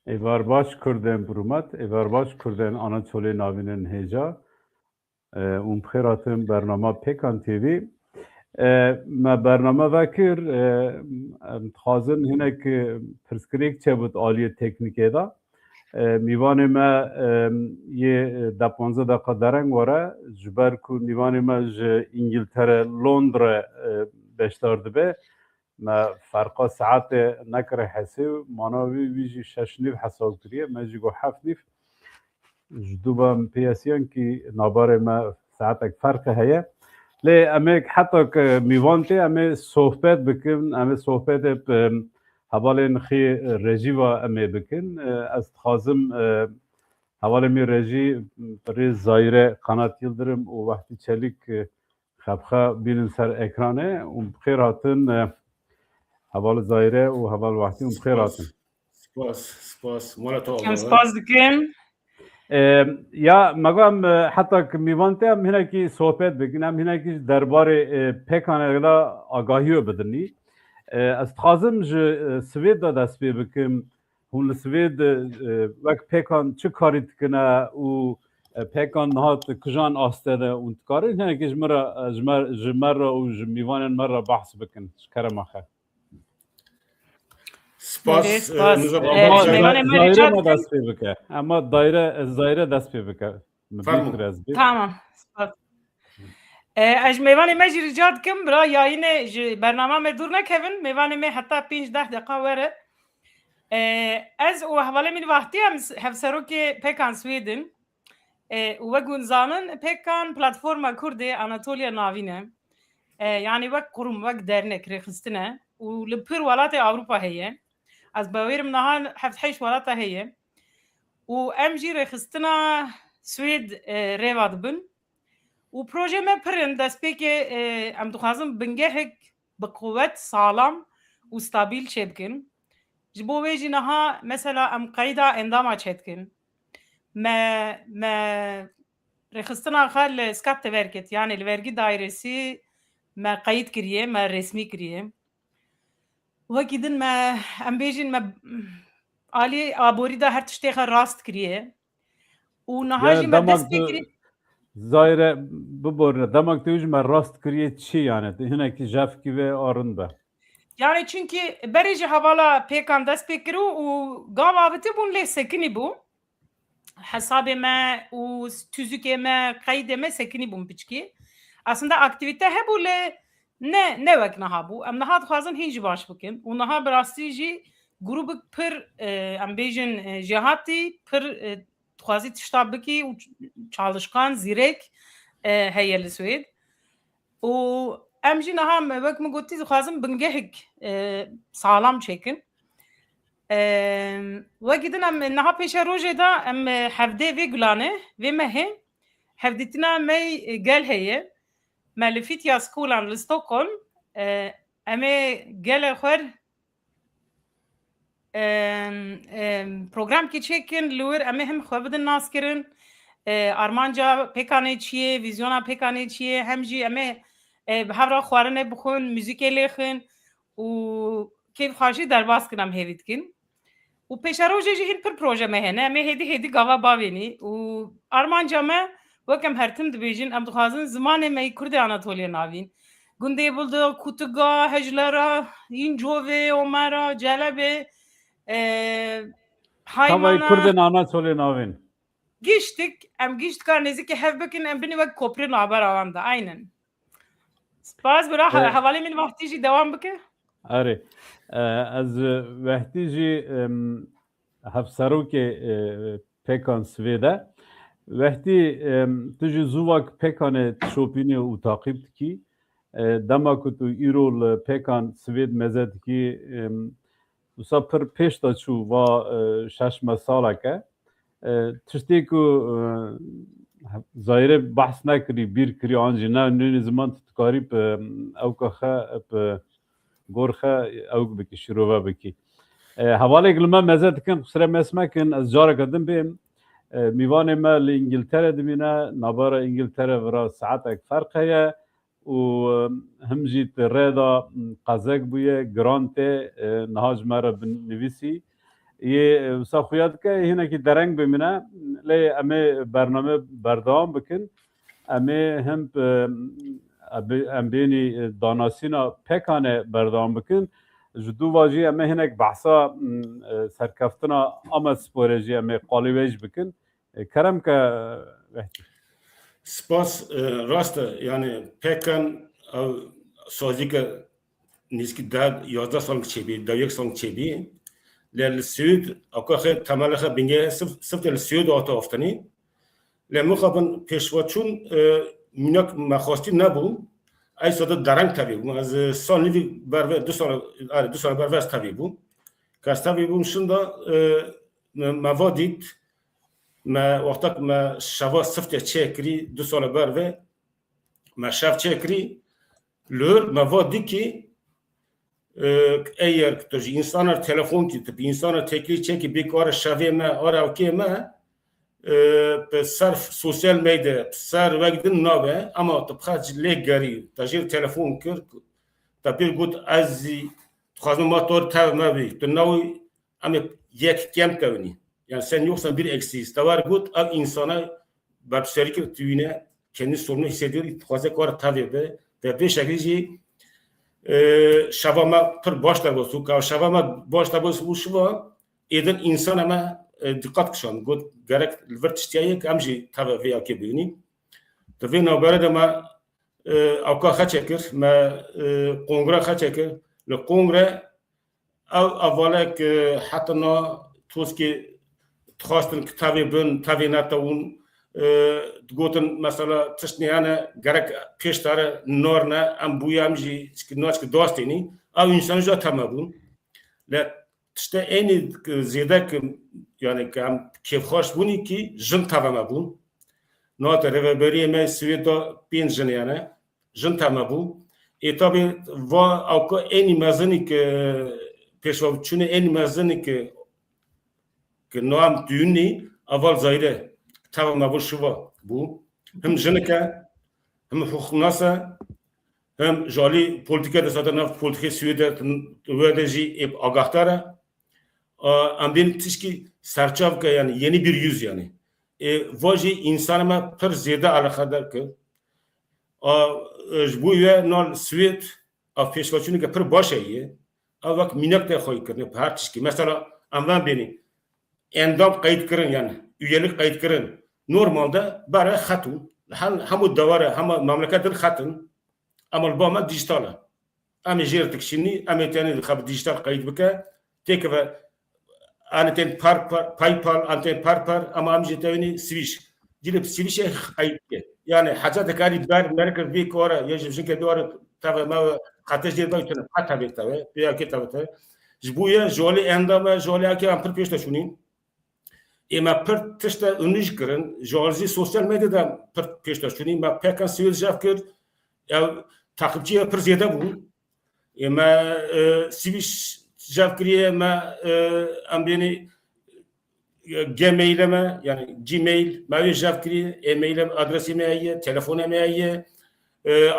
Evar baş Kurdan burumat, evar baş Kurdan Anatoliye navinin heca. Bixêratin bername Pêkan TV. Me bername vekir dixwazin hinek pirsgirêk çebût aliyê teknîkê de. Mîvanê me yê de 15 deqa dereng were ji ber ku mîvanê me ji İngiltere Londra beşdar dibe. Me ferqa saetê nekire hesê mana wî jî şeş nîv hesab kiriye me jî got heft nîv ji duba min piyesiyan ki nabarê me saetek ferqi heye lê em ê heta mîvan tê em ê sohbet bikin em ê sohbetê hevalên xê rejîva em ê bikin ez dixwazim hevalê me rejî rê Zahîre Qanat Yıldırım û Wehdî Çelik xebxe bînin ser ekranê û bixêr hatin heval Zahîre û heval Wehdî û bixêr hatin. Spas. Mala to. Spas dikim. Ya megam heta mîvan tê em hinekî sohbet bikin em hinekî derbarê pêkanê de agahî bidinî. Ez dixwazim ji Swêd de dest pê bikim. Hûn li Swêd wek pêkan çi karî dikine û pêkan niha kijan aste de û dikarin hinekî ji me re û ji mîvanên me re behs bikin ji kerema xwe. Spas. Zahîre me dest pê bike. Ama Zahîre dest pê bike. Tamam. Spas. Ez mêvanê me jî rica dikim bira yayînê ji bername me dûr nekevin. Mêvanê me heta 5-10 deqa were. Ez û hevalê min wextî em hevserokê Pêkan Swêdin. û wek hûn zanin Pêkan platforma Kurdê Anatoliya navî ne. Yani wek qurum wek dernek rêxistin e û li pir welatê Ewropa heye. Ez bawêrim niha heft heşt welata heye. û em jî rêxistina Swêd rêva dibin. û proje me pirin destpêkê em dixwazin bingehek bi quwet salam û stabîl çêbikin. Ji bo wê jî niha mesela em qeyda endama çêdikin. Me rêxistina xwe li Skatteverket yani li vergî dairesî me qeyîd kiriye, me resmî kiriye. Wekî din me em bêjin me aliyê aborî de her tiştê xwe rast kiriye. û niha jî me dest pê kiriye. Zahîre biborîne demek te jî me rast kiriye çi yani hinekî jevkî ve arin be. Yani çünkü berê ji hevala pêkan dest pê kir û gav avitî bûn lê sekinî bû. Hesabê me û tüzükê me qeydê me sekinî bûn piçkî. Aslında aktivîte hebû lê ne wek niha bû. Em niha dixwazin hîn jî baş bikin û niha bi rastî jî grûpek pir em bêjin jihatî pir dixwazî tişta bikî û çalışkan zîrek heye li Swêd. û em jî niha wek min gotî dixwazim bingehek salam çêkin. Wekî din em niha pêşa rojê de em hevdê vê gulanê vê mehê hevdîtina me gel heye. Me li fîtiya skolan li Stockholm em ê gelê xwe programkê çêkin li wir em ê him xwe bidin naskirin. Armanca pêkanê çi ye, vîzyona pêkanê çi ye, hem jî em ê bi hevra xwarinê bixwin, mûzîkê lêxin û kêfxweşî derbas kin em hêvî dikin. û pêşa rojê jî hîn pir proje me hene. Em ê hêdî gava bavênî û armanca me wek em hertim dibêjin em dixwazin zimanê me Kurdê Anatoliya navîn. Gundê bildi Kutuga, Hejlera, Yîn Covê, Omera, Celebê Tavayê Kurdên Anatoliya navîn. Giştik. Em giştika nêzîkî hev bikin em binî wek koprê navbera wan de aynen. Spas bira hevalê min wextî jî dewam bike. Erê ez wehtî jî hevserokê Pêkan Swêd e wehtî tu jî zûvak pêkanê tişopînî û taqîb dikî dema ku tu îro li Pêkan Swêd meze dikî wisa pir pêş de çû va şeş saleke tiştê ku Zahîre behs nekirî bîr kirî an jî nûnê ziman tu dikarî ewka xwe gor xwe ew bikî şîrove bikî. Hevalek li me meze dikin xusre mesmekin ez careke din bêm mîvanê me li İngiltere dibîne navbera İngiltere vira saetek ferq heye û him jî ti rê de qezek bûye giran tê niha ji me re binivîsî یه سخویات که هنر کی درنگ بمونه لی امی برنامه بردام بکن امی هم ام بینی داناسینا پکانه بردام بکن جدو واجی امی هنک بحثا سرکفتنا آمدسپوره جی امی قالیویج بکن کرم که سپاس راست یعنی پکن سازی که نیست که 11 سال چیبی 1 سال چیبی للسود اكو خير تمال خ بينجي سفت السود اوتو افتني لما خبن پیشواچون منك مخواستی نبود ای صد درنگ تبی بود از سال بر 2 سال بر تبی بود که تبی بود شندا موادید ما وقتا ما شوا سفت چکری 2 سال بر ما شف چکری لور موادی که eğer insanlar telefon kitip insanlar tekli çeki bir kara şave me ara ki me sarf sosyal medya sar vaqtin nave ama tabxaj legari tajir telefon kır tabir gut az xazm motor tavmavi to navi ama yek kem tavni yani sen yoksan bir eksiyiz var gut av insana babseri tüyüne kendi sorunu hissediyor xaza kara tabi ve bir şekilde şavama per başta bosu ka şavama başta bosu şuva eden insan ama dikkat kışan god gerek vertiştiye ki amji tabi veya ki bugünü tabi naberede ma avka xaçekir ma kongre xaçekir le kongre avvalek hatta na toski txastın kitabı bun tabi natavun گوتن مثلا تشنیانه گرک پیشتره نورنا ام بویامجی ناچ که داستینی او انسان جا تمامون ل تشته اینی زیاده که یعنی که ام کیف خوش بونی کی جن تمامون نات رهبری ما سویدا پین جنیانه جن تمامون اتابی و او که اینی مزنی که پیشوا چونه اینی مزنی که نام دونی اول زایده tamam bu şuva bu hem jeneke hem hukuknasa hem jali politika da zaten politika süvede ödeci agahtara ambin tişki serçavka yani yeni bir yüz yani vaji insanıma per ziyade alakadar ki bu ve nol süvet af peşvaçunu ki per başayı avak minak da koy kırne her tişki mesela amdan beni endam kayıt kırın yani üyelik kayıt kırın normalde bara hatun hamu davara hama memleketin hatun ama bama dijital ama jirtik şimdi ama tane khab dijital kayıt bika tek ve anten PayPal anten par ama amji tane switch dilip switch'e kayıt yani hacat kari bar merkez bir kora yajibsin ki doğru tabi ma khatej diye bakın hatta bir tabi ya ki tabi jbuya joli endama joli aki ampır peşte şunin اما پر تشتا اونیش کردن جالزی سوسیال مدیا پر پیشتا شدی ما پکان سویل جاف کرد یا تاقیبچی پر زیاده بود اما سویش جاف کریه ما امبینی گمیل ما یعنی جیمیل ما وی جاف کریه ایمیل آدرسی میایه تلفن میایه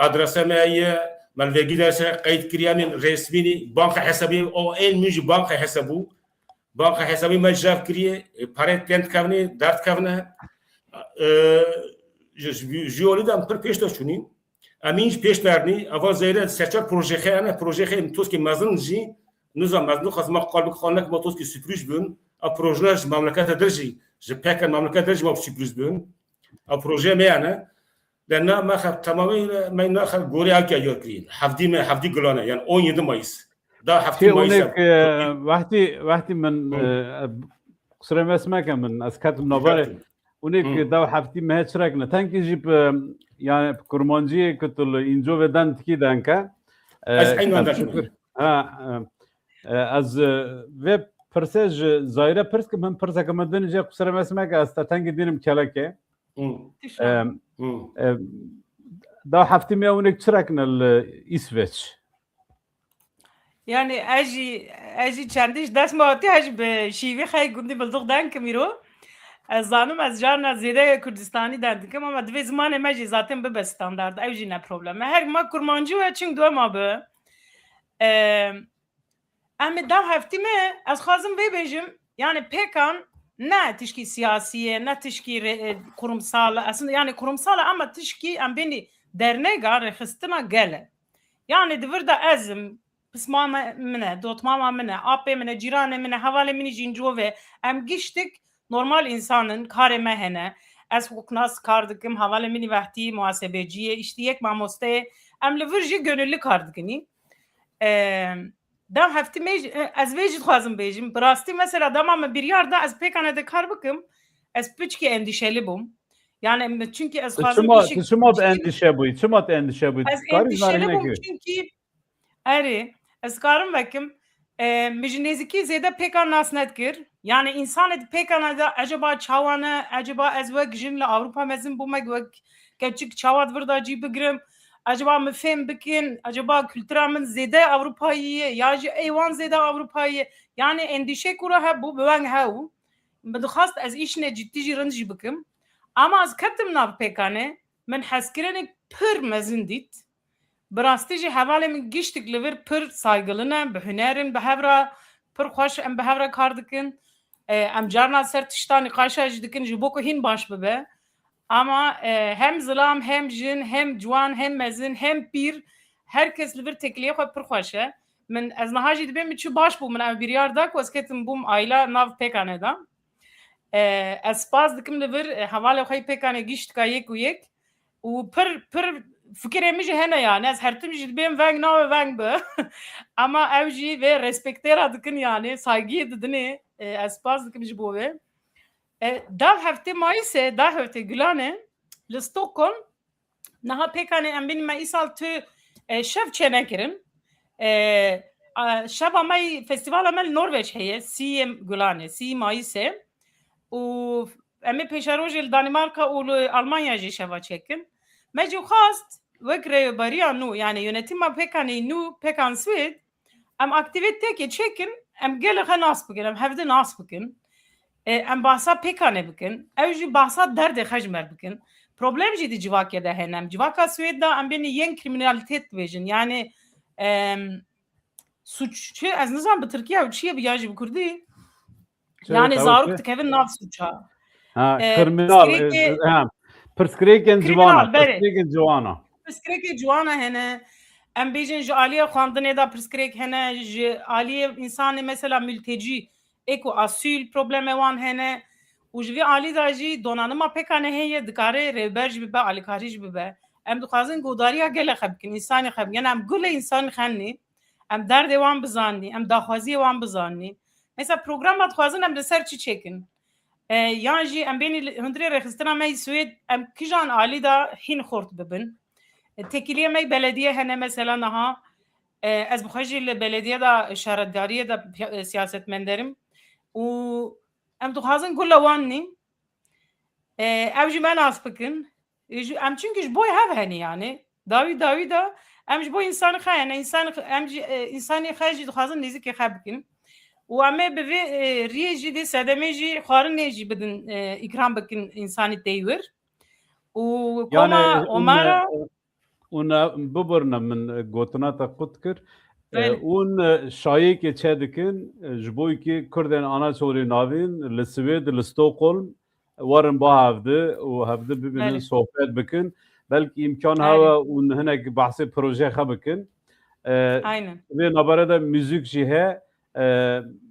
آدرس میایه من وگی درس قید کریه من رسمی بانک حسابی او این میج بانک حسابو banka hesabı mecraf kiriye para tent kavne dert kavne jiyolidam per peşte şuni amin peşlerini avazayla seçer proje toski mazınji nizam maznu khazma qalb khanak ma toski sürpriz bun a projej mamlakata derji je pekan mamlakata derji ma sürpriz bun a proje meyana lana ma khab tamamıyla ma nakhal gori akya yorkrin hafdi gulana yani 17 Mayıs ده في هناك وقتی من قصر مسمك من اسكات النظر هناك ده حفتي ما هتشركنا تانكي جيب يعني كرمانجي كنت انجو بدن تكي دانكا از ويب برسج زايره برسك من برسك مدن جي قصر مسمك است تانكي دينم كلاكه ده حفتي ما هناك تشركنا الاسفيتش Yani eji çendiş dest mati eji be şivi xey gundi bildiq den kimiro ez zanım ez jarna zêde Kurdistani derdikim ama divê zimanê me jî zaten bibe standard ew jî ne problem her ma kurmancî we çing doma bi em ê dev heftî me ez xwazim vê bêjim yani pekan ne tişki siyasiye ne tişki kurumsal aslında yani kurumsal ama tişki em beni derneğe rehistına gele yani divir da ezim pismama mine dotmama mine ape mine cirane mine havale mine jincove em giştik normal insanın kareme hene ez huknas kardıkım havale mine vahti muhasebeciye işte yek mamoste em livirji gönüllü kardıkini da hafti ez vecid xwazim bêjim bi rastî mesela dama bir yarda ez pêkane de kar bikim ez piçkî endişeli bûm yani çünkü ez xwazim çima endişe bûyî çima endişe bûyî ez endişeli bûm çünkü erê ez karim vekim min ji nêzîkî zêde pêkan nas nedkir yani insan pêkane de acaba çawane acaba ez wek jin li Avrupa mezin bûme wek keçik çawa divir da cî bigirim acaba mı fem bikin acaba kültürümün zede Avrupa'yı ya eyvan zede Avrupa'yı yani endişe kura hep bu ben havu بدخواست از ایش نه جدی جرنجی بکم اما از کتم ناب پکانه من حسکرنی پر مزندید براستی جی حواله من گشتک لور پر saygılına به هنرن به هفرا پر خوش ام به هفرا کار دکن ام جارنا سر تشتانی قاشاج دکن جبوکو هین باش ببه ama hem zilam hem jin hem juan hem mezin hem pir herkes li vir tekliye xwe pir xweş e min ez niha jî dibêm çi baş bû min ev biryar da ku ez ketim bûm ayla nav pêkanê da ez spas dikim li vir hevalê xwe pêkanê gîştka yek û yek û pir fikirê min jî hene yani ez her tim jî dibêm veng navê veng bi ama ev jî vê respektêra dikin yani saygiyê didinê ez spas dikim ji bo wê da hafte mayıse da hafte gülane li Stockholm naha pêkanê em bînin me îsal tu şev çenekirin şeva me festivala me li Norveç heye sî gülane sî mayıse û em ê pêşerojê li Danimarka û li Almanya jî şeva çekin me jî xwast wek rêveberiya nû yani yönetima pêkanê nû pêkan Swêd em aktivîtekê çekin em gelê xwe nas bikin em hevdê nas bikin em bahsa pêkanê bikin ew jî bahsa derdê xwe ji me bikin problem jî di civakê de hene em civaka Swêd da em bênî yên kriminalitêt dibêjin yani suççu ez nizam bi Tirkiye ew çi ye ya jî bi Kurdî yani zarok dikevin nav suça kriminal pirsgirêkên ciwana pirsgirêkên ciwana pirsgirêkê ciwana hene em bêjin ji aliyê xwandinê da pirsgirêk hene ji aliyê însanê mesela mültecî eko asîl probleme wan hene û ji vê alî da jî donanima pêkanê heye dikare rêber jî bibe alîkarî jî bibe em dixwazin godariya gelê xwe bikin însanê xwe yani em gulê însanî xenî em derdê wan bizanî em daxwaziyê wan bizanî mesela programa dixwazin em li ser çi çêkin yan jî em bênî hundirê rexistina me Swêd em kijan alî da hîn xort bibin tekiliye me belediye hene mesela niha ez bixwe jî li belediye da şaretdariyê da siyasetmenderim û em dixwazin gul wanî ew jî me nas bikin em çünkü ji bo hev henî yani dawî da em ji bo însanî xwe hene em jî însanî xwe jî dixwazin nêzîkê xwe bikin û em ê bi vê riyê jî dê sedemê jî xwarinê jî bidin îkram bikin însanî têwir û koma omara ûn bibirne min gotina te qut kir ûn şayekê çê dikin ji bo yekê Kurdên Anaçolê navîn li Swêd li Stockholm warin ba hevdi û hevdi bibînin sohbet bikin belkî imkan heve û hinek behsê proje xwe bikin vê navbera de müzik jî he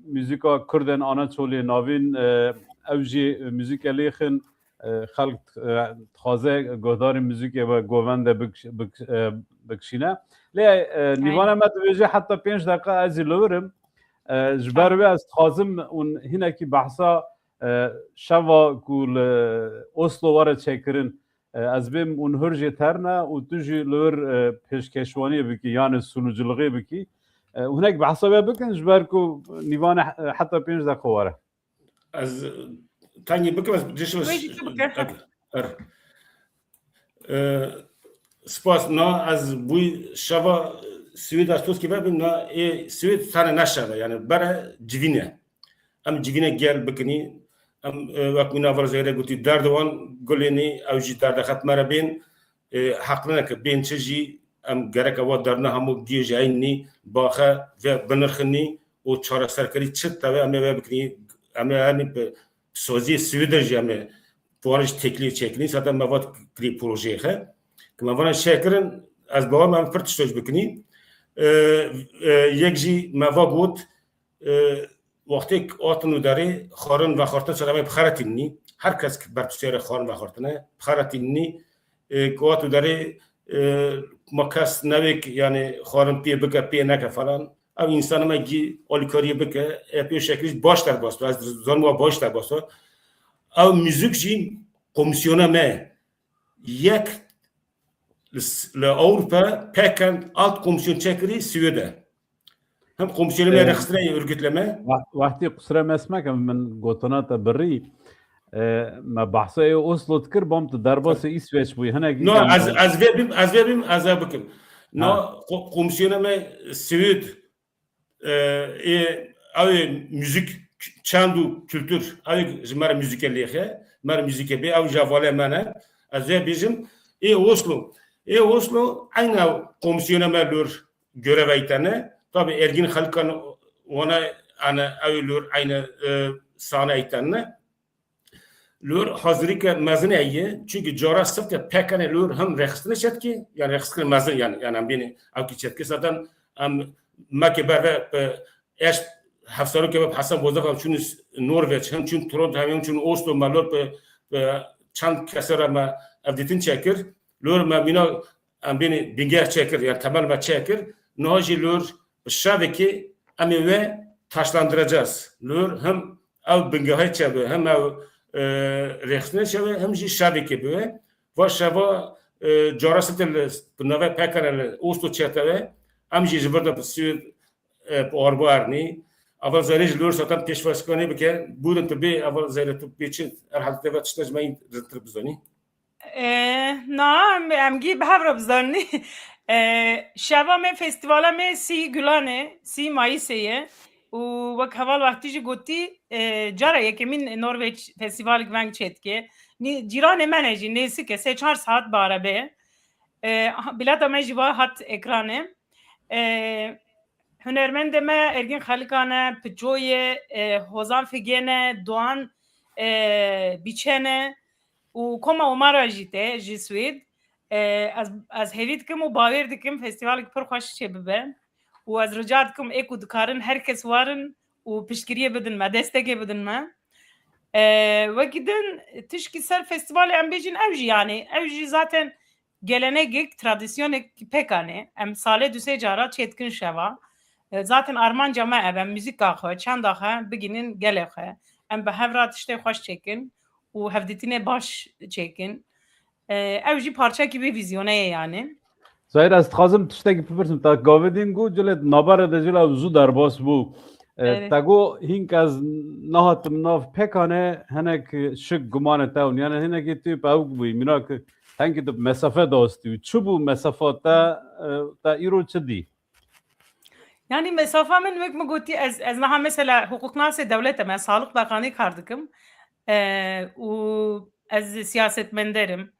müzika Kurdên Anaçolê navîn ew jî müzîka lêxin xelk dixwaze guhdarê müzîkê ve govend de bikişîne lê nîvana me dibêje heta 5 deqa ez jî li wirim ji ber wê ez dixwazim û hinekî behsa şeva ku li Oslo were çêkirin ez bêm û hir jê terne û tu jî li wir pêşkeşwaniyê bikî yani sunuculuğê bikî hinek behsa wê bikin ji ber ku nîvana heta 5 deqa were ez tanî bikim ez spas na ez bûî şeva Swêda stûskî vebin na Swêd sane neşeve yani bere civîne em civîne gel bikinî em wek wî navber zêre gotî derdi wan gulênî ew jî derdexetmere bên heqlineke bên çi jî em gerek ewa derne hemû gêjeyînî baxe ve binirxinî û çareserkerî çi teve em ê ve bikinî ama hani sözü Swedish ama puanış tekliği çekini zaten mevat kri projeye ki mevat şekerin az bağım ben fırt söz bükni yekji mevat gut vakti atını dari xarın ve xartın sonra bxaratini herkes bertuşere xarın ve xartına bxaratini kuatı dari makas nevik yani xarın piye bike piye neke falan av insanıma gi olikariye bike yapıyor şekilde başlar bastı az zanma başlar bastı av müzik jin komisyona me yek le Avrupa peken alt komisyon çekiri Sweden hem komisyonu me registreye örgütleme وقتی قصر مسمک من گوتنات بری ما بحثای اوسلو تکر بام تو درباس İsveç bu hani no az verbim az bakım no komisyonu me Sweden abi müzik çandu kültür abi mer müzikelliğe mer müzike be abi javale mena az bizim Oslo aynı komisyona merlur görev aytane tabi ergin halkan ona ana avlur aynı sana aytane lur hazırlık mazneyi çünkü jarasık ya pekane lur hem reksine çetki yani reksine mazne yani beni avki çetki zaten makeber eş haftalık gibi Hasan Bozak çünkü Norveç hem çünkü Toronto hem çünkü Oslo malur çan keser ama avditin çekir lor ma bina beni binger çekir yani temel ma çekir naji lor şaveki ama ve taşlandıracağız lor hem av bingahı çebe hem av resne çebe hem ji şaveki be ve şava jarasıtel bunave pekanel Oslo çeteve am ji jibirde psü orbarni aval zaric lor satan peşvaskani bike budun tabi aval zaric biçin erhalte ve tıştacmayın rıtrbizani نعم امگی به هر بزرنی شبا من فستیوالا من سی گلانه سی مایسیه و وقت حوال وقتی جو گوتی جاره یکی من نروژ فستیوال گونگ چت که جیران منه جی نیسی که 3-4 saat باره به بلاد من جوا هات اکرانه هنرمند ما ارگین خالقانه پجوی هوزان فگینه دوان بیچنه و کما عمر جیته جی سوید از هیوید کم و باور دکم فستیوال پر خوش چه ببه و از رجات کم ایکو دکارن هر کس وارن و پشکریه بدن ما دستگه بدن ما و گیدن تشکی سر فستیوال ام بیجین اوجی yani اوجی zaten gelenek tradisyonek pekane em sale düse cara çetkin şeva zaten Armanca ma em müzik akı çand akı biginin gelekı em be hevrat işte hoş çekin و هفدتینه باش چکن اوجی پارچه کی به ویزیونه yani Zahir az tkazım tişteki pipirsim ta gavedin gu celet nabar da jela zu darbas bu tago hink az nahatim nav pekane henek şık gumane taun yani henek tip avg bu minak hangi tip mesafe dostu çubu mesafata ta iro çdi yani mesafe min mek mugoti az naha mesela hukuk nasi devlete men sağlık bakanı kardıkım و از siyasetmenderim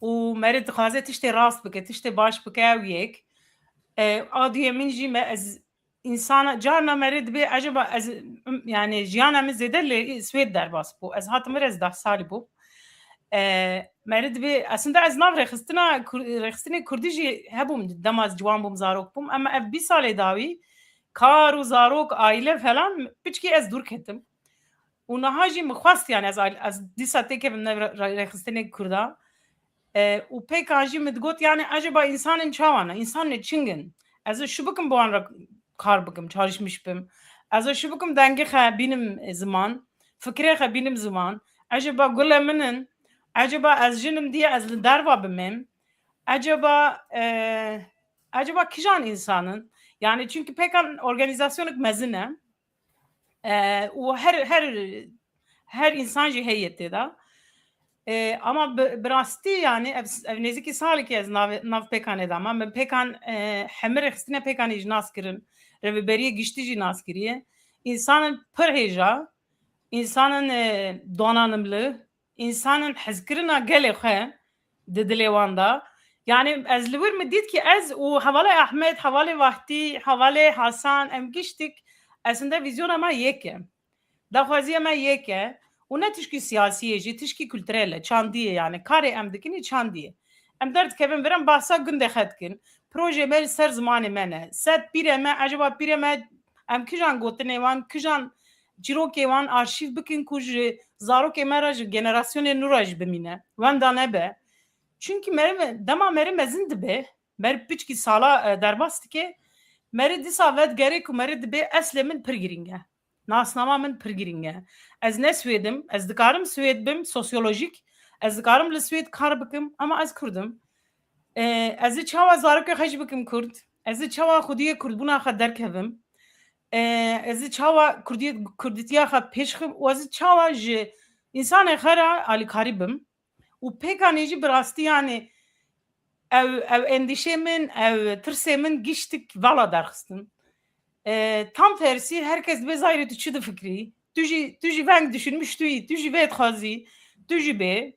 و مرد خازت işte rast bike işte baş bike ev yek adiye min jime az insana carna merid be acaba az yani jiyana mi zedelle Swed derbas bu az hatım biraz da sali bu merid be aslında az nav rekhstina kurdiji hebum damaz civan bum zarok bum ama ev bir sale davi kar u zarok aile falan piçki az dur kettim و نهاجی مخواست یعنی از دیساتی که من رخصتنی کرده و پیکانجی مدگوت یعنی acaba insanın çavana insan ne çingen az şu bakım bu an kar bakım çalışmış bim az şu bakım denge benim zaman fikre benim zaman acaba gülemenin acaba az jinim diye az darva bimim acaba kijan insanın yani çünkü pekan organizasyonuk mezine و her insan heyeti da ama براستی yani neziki sağlık ez nav pekan edam ama pekan hemer xistine pekan ijnas kirin revberiye gişti nas kiriye insanın perheja insanın donanımlı insanın hezkirina gelexe dedilevanda yani ez livir mi dit ki ez o havale Ahmet havale Vahdi havale Hasan em giştik aslında vizyon ama yeke daxwaziya me yeke û ne tişkî siyasî jî tişkî kültürel e çandiyê yani karê em dikin çandiyê em derdikevin viran bahsa gundê xwe dikin proje me li ser zimanê me ne sed pîrê me eceba pîrê me em kijan gotinê wan kijan çîrokê wan arşîv bikin ku ji zarokê me re ji generasyonê nû re jî bimîne wenda nebe çünkü dema merê mezin dibe mer piçkî sala derbas dike merê dîsa vedgerê ku merê dibe eslê min pir girîng e nasnama min pir girîng e ez ne Swêdim ez dikarim Swêd bim sosyolojîk ez dikarim li Swêd kar bikim ama ez Kurdim ez ê çawa zarokê xwe jî bikim Kurd ez ê çawa xwediyê Kurdbûna xwe derkevim ez ê çawa Kurdîtiya xwe pêşxim û ez ê çawa ji însanê xwe re alîkarî bim û pêkanê jî bi rastî yanî ev endişê min ev tirsê min giştik vala derxistin tam tersi herkes dibe zayrê tu çi difikrî tu jî veng düşünmüş tuyî tu jî vê dixwazî tu jî bê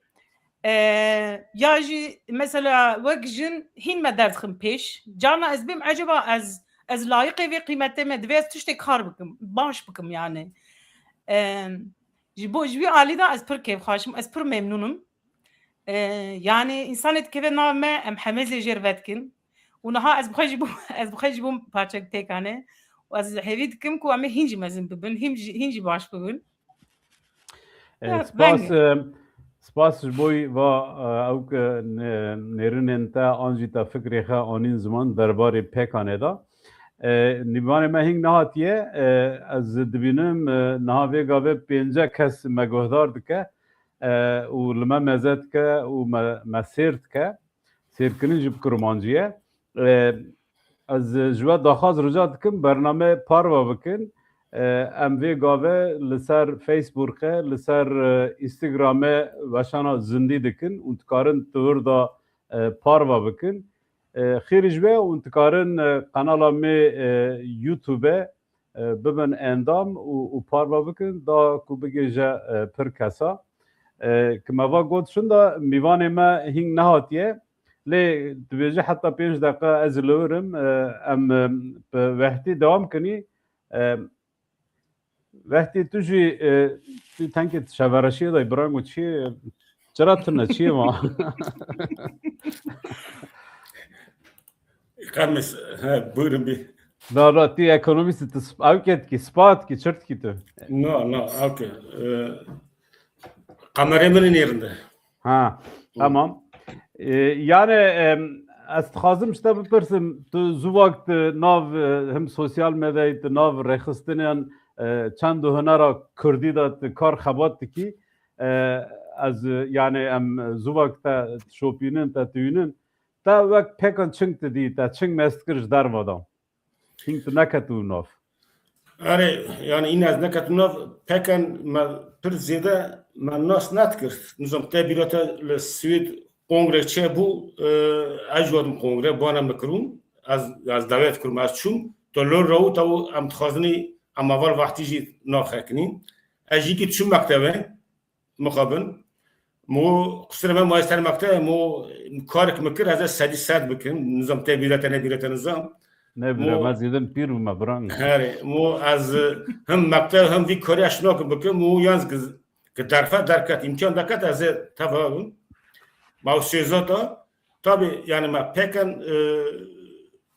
ya jî mesela wek jin hîn me derdixin pêş cana ez bêm eceba ez layiqê vê qîmetê me divê ez tiştê kar bikim baş bikim yani ji bo ji wî alî de ez pir kêfxweşim ez pir memnûnim yani însanê dikeve nav me em hemezê jê ve dikin û niha ez bixwe jî bûm parçek têkanê û ez hêvî dikim ku em ê hîn jî mezin bibin hîn jî baş bibin Spas ji bo va ew nêrînên te an jî te fikrê xwe anîn ziman derbarê pekanê da nîvanê me hîn nehatiye ez dibînim niha vê gavê pênce kes me guhdar dike û li me meze dike û me sêr dike sêrkirin jî bi kurmancîye ez ji we daxwaz rica dikim bername parva bikin em vê gavê li ser Facebookê li ser Instagramê weşana zindî dikin û dikarin tivir da parva bikin xêrî ji we û dikarin qenala me YouTube'ê bibin endam û parva bikin da ku bigêje pir kesa ki me va gotin da mîvanê me hîn nehatiye lê dibêje heta 5 deqe ez li wirim em bi wehtî dewam kinî wehtî tu jî tu tenkê şevereşiyê de birango çi çira tune çi ye ma Kames buyurun bir da tu ekonomîst tu ew ketkî spat kî çirtkî tu no okay kameramın yerinde ha tamam yani ez dixwazim ji te bipirsim tu zû vakt nav hem sosyal medyayê nav rêxistiniyan çend û hunera Kurdî da tu kar xebat dikî ez yani em zû vakt te şopînin te tûyînin te wek pekan çing tu dî te çing mestkir ji derva da hîn tu neketû nav yani in ez neketû nav pekan me pir zêde me nas nedikir nizam te bîrata li Swêd kongre çêbû ez jwadim kongre bana me kirûn ez davet kirim ez çûm to lor rawt ew em dixwazinî em aval wehtî jî naxekinîn ez jî çûm mektebe mixabin مو قصر ما يستر مكتب مو كارك مكر هذا سادي ساد بكم نظام تبيرات نظام نبرة ما زيدن بير وما بران هاري مو از هم مكتب هم في كوريا شنوك بكم مو يانز كدرفة دركات إمكان دركات از تفاهم ما وسيزاتا tabi yani ما بكن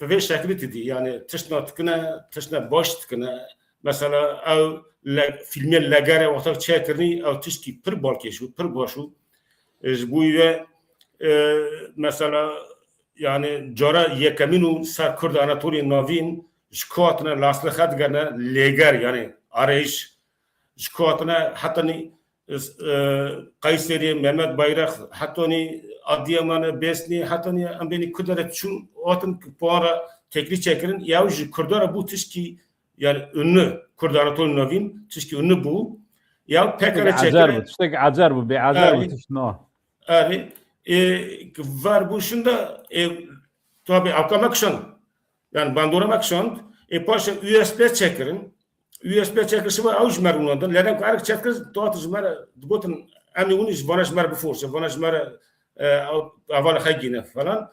به شكل تدي يعني تشنا باش تكنا مثلا أو فیلمی لگره وقتا چکرنی او تشکی پر بالکشو پر باشو جبویه مثلا yani جارا یکمینو سر کرد آناتولی نوین شکواتنا لاسل خد گرنه لگر yani arayış شکواتنا hatta ni Kayseri Mehmet Bayrak hatta ni Adıyaman'ı Besni hatta ni ambeni kudaret çun otun puara tekli çekirin yavcı kurdara bu tişki yani ünlü Kurdan Anatoli Novin tişki ünlü bu ya pekara çekirin tiştek acar bu bir acar bu tişno yani var bu şunda tabi akamakşan yani bandoramakşan paşa USB çekirin USB çekirse var avuç merundan leden karak çekir doğat jmara dbotun ani unis bana jmara beforsa bana jmara aval khagina falan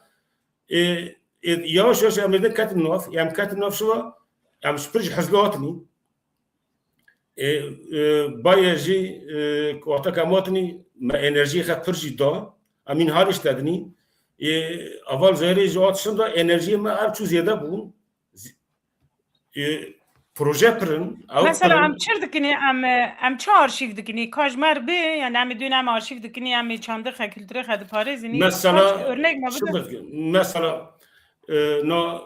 yavaş yavaş ameden katin nof yam katin nof şuva yam spirj hazlotni بايجي وقتا كماتني ما انرژي خطر جدا امين هارش تدني اول زهري جوات شندا انرژي ما ابچو زياده بون proje pırın mesela am çirdikini am çı arşiv dikini kajmer be yani am dönem arşiv dikini am çandır kültürü hadi parezini mesela örnek mi mesela no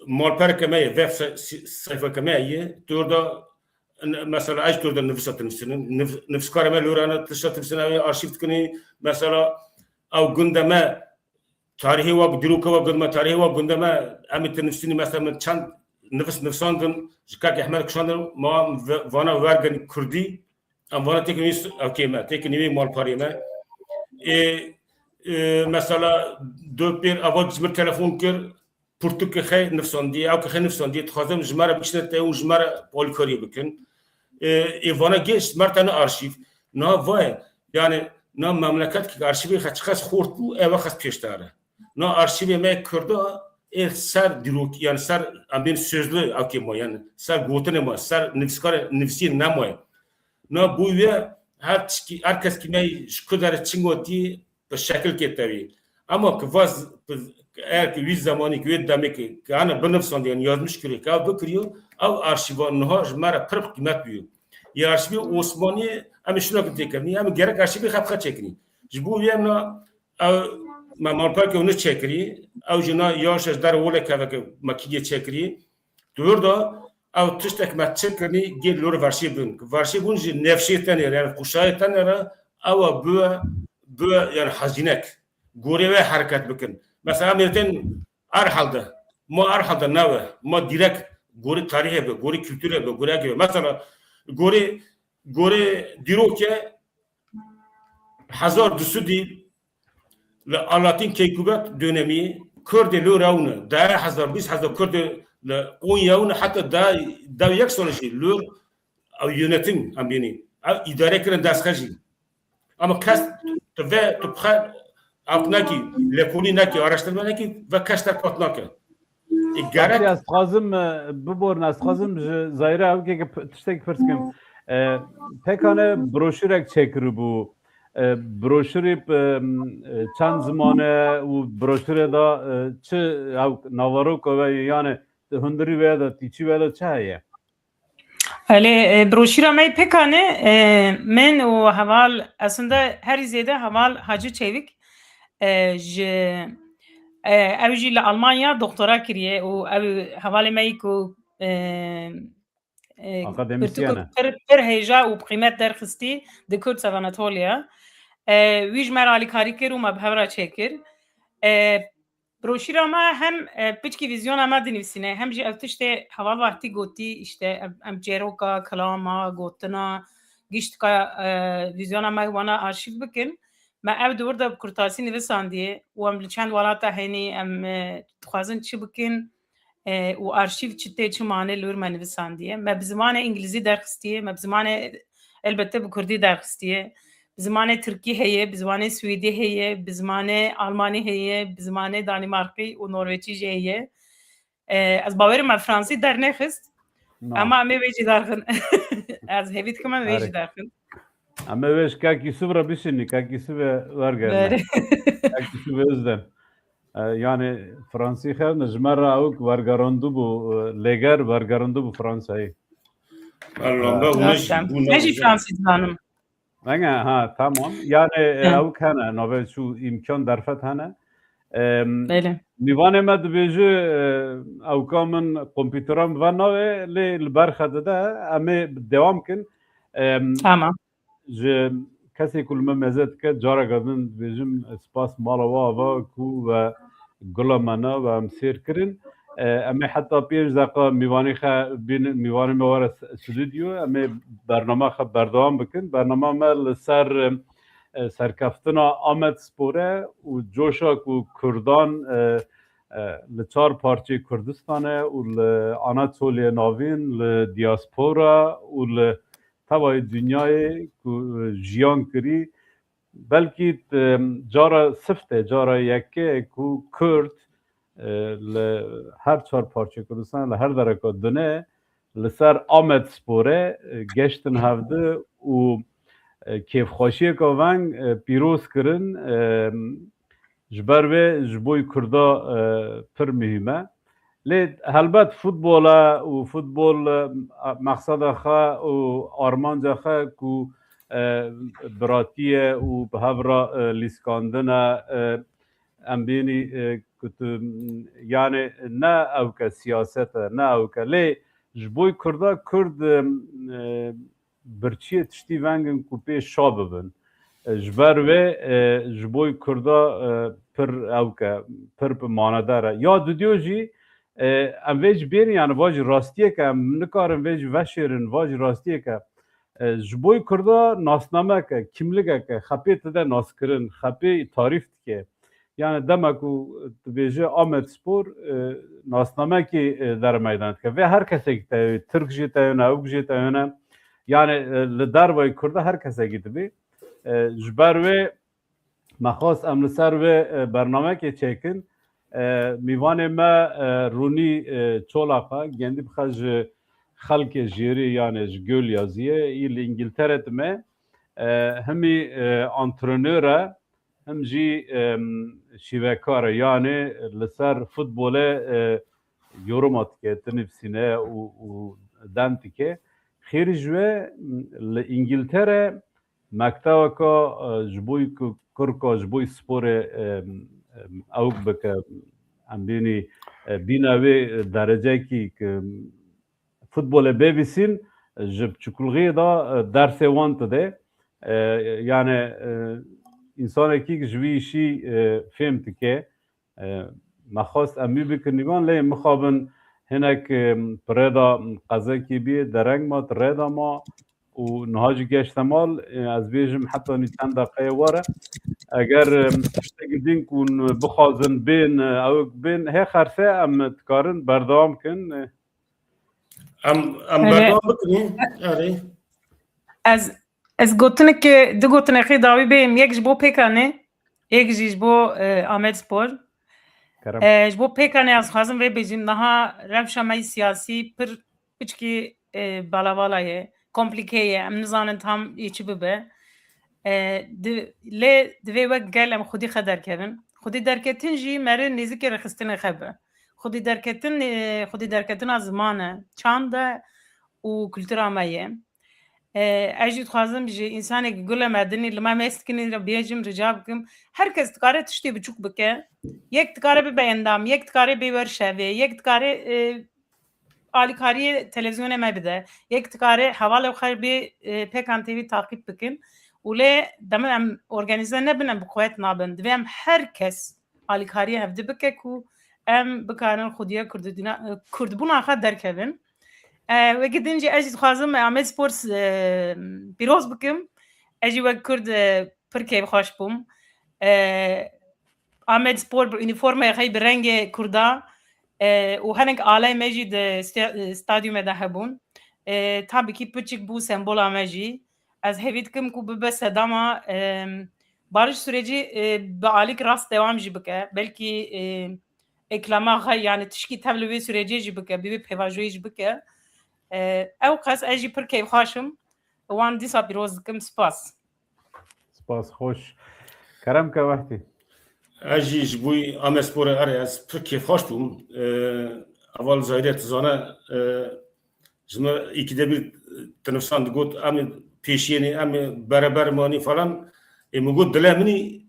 malper kemeye web sayfa kemeye turda mesela ايش turda nefs karama lorana tışatımsın arşiv dikini mesela او gündeme tarihi ve diruka ve gündeme tarihi ve gündeme am nefsini mesela çan nefsandın jikak ehmer kuşandın ma vana vergen Kurdi am vana tekniği okeyme tekniği malparime mesela döpür aval bir telefon kır purtuk khe nefsandi av khe nefsandi tkazım jmara bişne te u jmara polkori bikin vana geç mertane arşiv na vay yani na memleket ki arşivi xaçxas xort bu eva xas peştare na arşivi me kurda ser diruk yani ser ambin sözlü akimo yani ser gotene ma ser nefsi namoy na bu ve herkes kime şu kadar çingoti bu şekil ketavi ama ki vaz eğer ki viz zamanı ki demek ki ana benefsan yani yazmış ki ka bakıyor av arşivan noha jmara pırp kıymet büyü ya arşivi Osmani ama şuna tekni ama gerek arşivi xapxa çekni bu ve na ما مالپاک اون چکری او جنا یاش از در وله که مکیه چکری دور دا او تشتک مت چکرنی گل لور ورشی بون جی نفشی تنه یعنی قشای تنه را او بو yani hazinek gore ve hareket bakın mesela merten arhalda ma arhalda nave ma direkt gore tarihe be gore kültüre be gore gibi mesela gore diroke hazar düsü Alatin Keykubet dönemi Kürtleri lorağını daha hazır biz hazır Kürtleri Konya'ını hatta daha yak sonrası lor yönetim ambiyeni idare kıran daskacı ama kas ve topha altındaki lekolindeki araştırmadaki ve kaçta katnaki gerek az kazım bu bornas kazım zayra avge tiştek perskim pekane broşürek çekir bu broşürü çand zamanı u broşüre da çı navarok ve yani hundri veya da tiçi veya da çaya. Ali broşüre me pekane men o haval aslında her izlede haval Hacı Çevik evji Almanya doktora kiriye o haval me ko akademisyene per heja u kıymet derxisti de Kürt Anatolia ویج مرالی کاری کرد و مبهر چکر بروشیر ما هم پیچکی ویزیون ما دنیسینه هم جی افتشته حوال وقتی گوتی işte ام جروکا کلاما گوتنا گشت کا ویزیون ما وانا arşiv بکن ما ev دور kurtasi نویساندیه و ام چند ولاتا هنی ام تخوازن چی بکن و arşiv çitte çi mane lur ma نویساندیه ما بزمان انگلیزی درخستیه ما بزمان elbette bu Kürdi derxistiye بزمانه ترکی هیه بزمانه سوئدی هیه بزمانه آلمانی هیه بزمانه دانمارکی و نروژی هیه از باورم فرانسی در نخست اما امی ویجی دارخن از هیوید کمان ویجی دارخن اما ویش کاکیسو را بشینی کاکیسو ورگرنه کاکیسو ویزدن yani Fransi خیلی نجمره اوک ورگراندو بو لگر ورگراندو بو فرانسایی نجی فرانسی دانم Bence ha tamam. Yani o kana novel şu imkan derfet hane. Nivan med beju avkamın kompüteram ve nove le barxada da ama devam kin. Tamam. Je kesi kulme mezet ke jara gadın bejim spas malava ku ve gulamana ve amsir kirin. اما حتی پیش دقیقه میوانی خا بین میوانی موارد استودیو اما برنامه خا بردوام بکن برنامه مال سرکفتنا آمدسپوره و جوشاک و کردان لچار پارچه کردستانه و لآناتولی ناوین لدیاسپورا و لطبای دنیای جیان کری بلکی جارا سفته جارا یکه کو کرد هر چهار پارچه کردستان هر درکا دنه لسر Amedsporê geçtin hevdi û kêfxweşiyeka weng pîroz kirin ji ber vê ji bo Kurda pir mühim e. Lê helbet futbola û futbol meqseda xwe û armanca xwe ku biratiye û bi hevra lîskandina em bênî yani ne ew ke siyaset e ne ew ke lê ji bo Kurda Kurd birçiyê tiştî wengin ku pê şa bibin. Ji ber vê ji bo Kurda pir ew ke pir bi manedar e. Ya didiyo jî em vê ji bêrîn yani va jî rastiyeke em nikarin vê jî veşêrin va jî rastiyeke ji bo Kurda nasnameke kimlikeke xepê tide naskirin xepê tarîf dike. Yani demek ku dibêje Amedspor nasnamekî dermeydan dike ve her kesekî te Türk jî te hene ew jî te hene yani li dervayê Kurda her kesekî dibê ji ber wê me xwast em li ser vê bernamekê çêkin mîvanê me RONİ ÇOLAK'a gendî bixe ji xelkê jêrî yani ji göl yazîye î li İngiltere dime hemî antrenör e hem jî şîvekar e yani li ser FUTBOLê yoruma dike tinivîsîne û dem dike xêrî ji wê li İngiltere mektebeka ji bo Kurka ji bo sporê ew bike em bênî bîna wê derecekî futbolê bêvîsîn ji piçûkilgiyê da dersê wan dide yani însanekî ji vî îşî fêm dike me xwast em wî bikin nîvan lê mixabin hinek pirêda qezekî bî dereng ma rêda ma û niha jî geşte mal ez bêjim heta nî çend deqeyê were eger tiştekî din ku bixwazin bên ew bên hê xerse em dikarin berdewam bikin em berdewam bikin ez gotinekê du gotinekê dawî bêm yek ji bo pêkanê yek jî ji bo Amedspor ji bo pêkanê ez xwazim vê bêjim niha rewşa me siyasî pir piçkî balavala ye komplîkê ye em nizanin tam çi bibe lê divê wek gel em xwedî xwe derkevin xwedî derketin jî merê nêzîkê rexistinê xwe be xwedî derketina ziman e çand e û kultura me ye ez jî dixwazim ji însanekî gule medinî li me mêstkinî re bêjim rica bikim herkes dikare tiştê biçûk bike yek dikare bibe endam yek dikare bê werşevê yek dikare alîkariyê televizyonê me bide yek dikare hevalê xwe bê pêkan TV taqîb bikin û lê demin em organize nebin em bi quwet nabin divê em herkes alîkariyê hevdî bike ku em bikarin xwediya kurdbûna xwe derkevin wekî din jî ez jî dixwazim Amedspor pîroz bikim ez jî wek Kurd pir kêfxweş bûm Amedspor bi înîformaya xwe bi rengê Kurda û hinek aleyê me jî di stadyumê de hebûn tabîkî piçik bû sembola me jî ez hêvî dikim ku bibe sedama barış süreci bi alîk rast dewam jî bike belkî eklama xwe yani tişkî tev li wê sürecê jî bike bî wê pêvajoyî jî bike ew qes ez jî pir kêfxweşim wan dîsa pîroz dikim spas xweş kerem ke wehtî ez jî ji bo Amedsporê erê ez pir kêfxweş bûm eval zayedê tizane ji me îkide bir tinivsan digot em pêşiyê em bereber manî falan min got dilê minî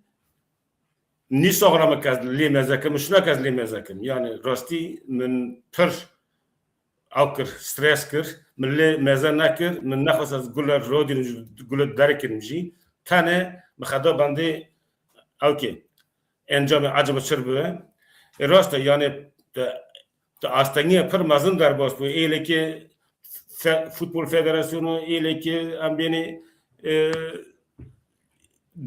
nîsa me kes lê mezekim min şuna kes lê mezekim yani rastî min pir ew kir stres kir min lê meze nekir min nexwest ez gula rodîn gula derkirim jî tenê bi xeda bandê ewkê encamê ecebe çir bibe rast e yani te astengiyê pir mezin derbas bû êlekê Futbol Federasyonu êlekê em bênî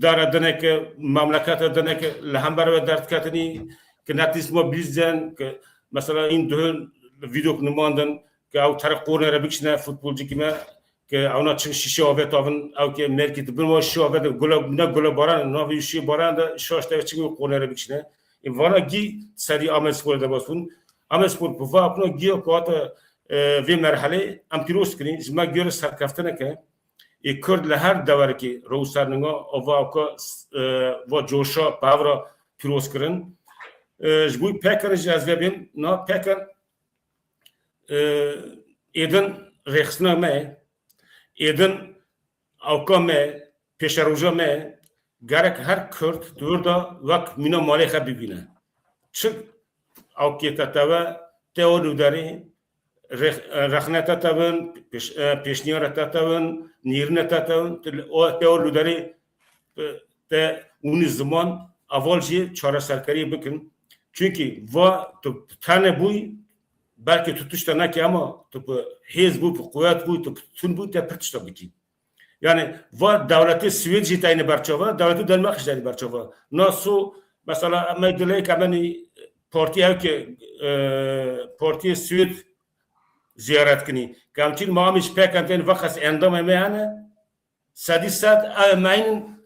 dara dineke memleketa dineke li hember ve derdketinî ki netîsma bîzden ki mesela in duhun vîdok nimandin ki ew terek kornere bikişine futbolcikî me ki ewna çin şişe avê tavin ew kê merkî dibin wa şişe avê de ne gula baran navê şişê baran da şaşte çin kornere bikişine vana gî serî Amedsporê de basbûn Amedspor bi va apna giya ku hata في مرحله ام پیروز کنی جما گور سرکفتنه که کرد لهر دوره کی روسرنگا اوواکا و جوشا پاورا پیروز کرن جبوی پکر جذبیم نا پکر ایدن رخصنا ما ایدن اوکا ما پیشروجا ما گرک هر کرد دوردا وقت مینا مالی خب ببینه چه اوکی تتوا تئورو داری رخنه تتون پیشنیار تتون نیرنه تتون تئورو داری te اون زمان اول جی چاره سرکاری بکن çünkü va tu tane buy belki tutuşta ne ki ama tu hez bu kuvvet bu tu tun bu te pırtışta biki yani va devleti Swedish tayne barçava devleti Danmark işleri barçava nasıl mesela meydele kamani partiye ki partiye Swed ziyaret kini kamçil mamiş pek anten vakas endam emane sadisat aymayn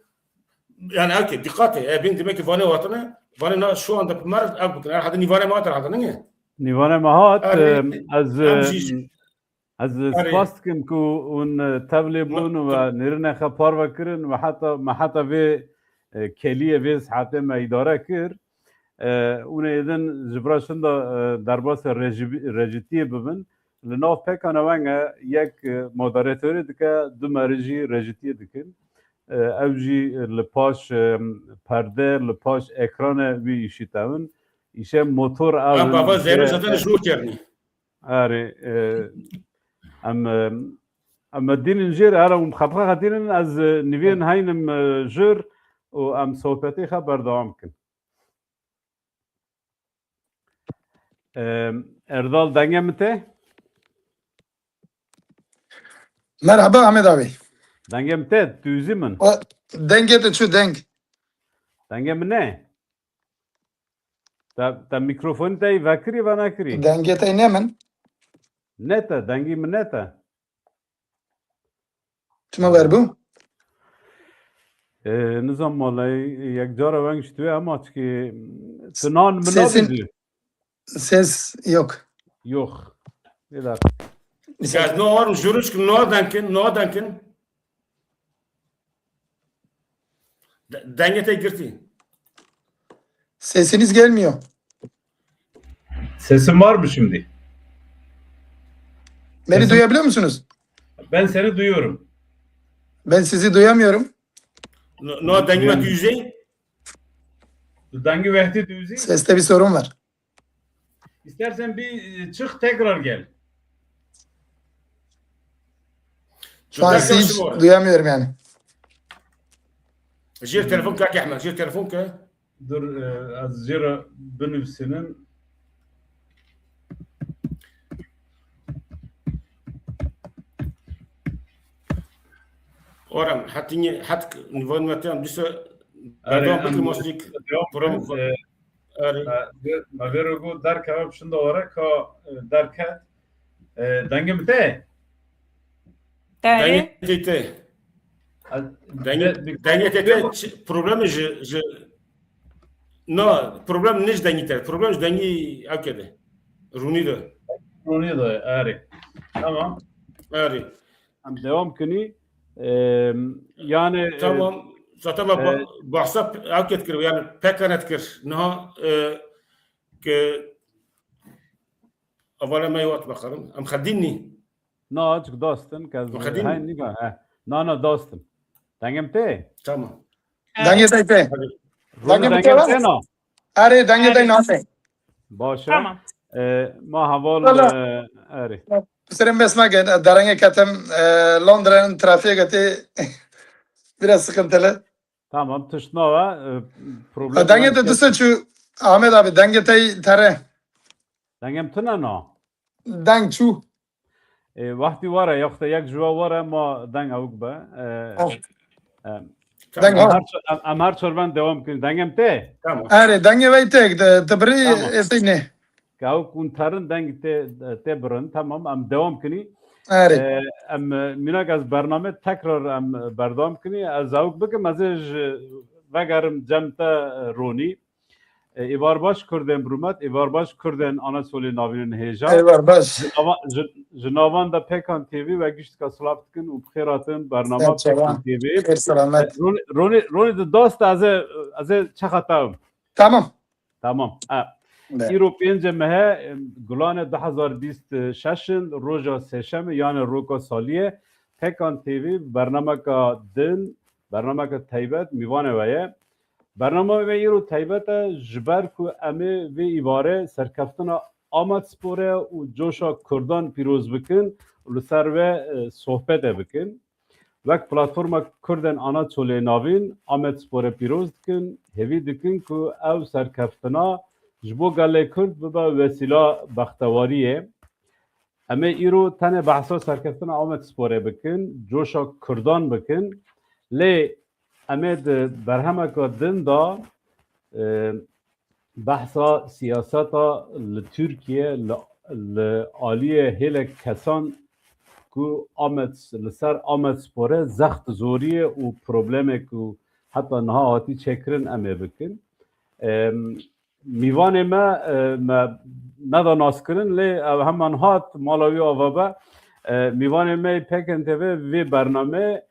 yani okey dikkat et ben demek ki vane vatanı vane şu anda mar abukun hadi nivane ma atar hadi ne نيفانا مهات از سپاس کن که اون تبلی بون و نرنه خبار وکرن و حتی به کلیه ویز حتی ما اداره کر اون ایدن جبراشن دا درباس رجیتیه ببن لناف پکانه وانگه یک مدارتوری دکه دو مرجی رجیتیه دکن اوجی لپاش پرده لپاش اکران وی ایشیتاون ایشه موتور از بابا زیرو زدن شروع کردی آره اما دینن جیر آره مخاطره دینن از نوین هاینم جر و ام صحبتی خبر دوام کن اردال دنگه مته Merhaba Ahmet abi. دنگه مته دوزی من Denge de şu deng. دنگه منه تا میکروفون تای وکری و نکری Denge de ne men? نتا دنگی من نتا Tüme ver bu. نظام مالای یک جارا ونگش توی اما چکی تنان Sesin منابیدی ses yok. yok bir dakika ya ne var jürüş ki no danken dengete girdi Sesiniz gelmiyor. sesim var mı şimdi? Beni duyabiliyor musunuz? Ben seni duyuyorum. Ben sizi duyamıyorum. no dengime yüzey Dangi vehdi düzü. Seste bir sorun var. İstersen bir çık tekrar gel. Şu an sizi hiç duyamıyorum yani. جير تلفون كاك يا احمد جير تلفون كا Dur az jira benimsinin اورم حتى نيفون ماتيام ديسا بعدهم بكل موسيقى برام ma verogu dar kebap şunda olarak ka darkat dangi mte دنگه تيتي problem je no problem niş dengite problem dengi akede RONİ de RONİ de ari tamam ari devam kini yani tamam zaten bahsap aked kir yani pekanet kir no ke اولا ما يوقت بخرم ام خديني ناچ dostun kaz hay niga na dostum dangem te tamam Denge de te. dangem te no Are denge de ne? başa Tamam. ma haval ari Senin besme gel. Darenge katem Londra'nın trafiğe gati biraz sıkıntılı. tamam tışnova problem Denge de düse şu Ahmet abi denge de tare. dangem tına no Deng şu. vakti vara yoksa yak jua vara ma dang avuk ba Deng ha. amar çorban devam kin dangem te tamam Are denge ve tek de tabri esine. Kau kuntarın dang te brın tamam am devam kini Are. am minak az barname tekrar am berdam kini az avuk bıkım az vegarım cemta RONİ ایوار باش کردن برومت ایوار باش کردن آناتولی ناوین هیجا ایوار باش جنابان دا پیکان تیوی و گشت که سلام کن و بخیراتن برنامه پیکان تیوی خیر سلامت رونی داست از چه خطاهم تمام ایرو پینج مه گلان 2026 روزا سهشنبه یعنی روکا سالیه پیکان تیوی برنامه که دن برنامه که تایبت میوانه ویه برنامه و ایرو تایبت جبر کو امی و ایواره سرکفتنا آمدسپوره و جوشا کردان پیروز بکن و سر و صحبت بکن وقت پلاتفورما کردن آناتولی ناوین آمدسپوره پیروز دکن هیوی دکن که او سرکفتنا جبو گله کرد ببا وسیله بختواریه اما ایرو تنه بحثا سرکفتنا آمدسپوره بکن جوشا کردان بکن لی امید برهمه که دن دا بحثا سیاستا لترکیه لآلیه هیل کسان که لسر آمدسپوره زخت زوریه و پروبلمه که حتی نها هاتی چکرن امه بکن میوان ما ندا ناس کرن لی همان هات مالاوی آوابه میوان ما پیکن تیوه وی برنامه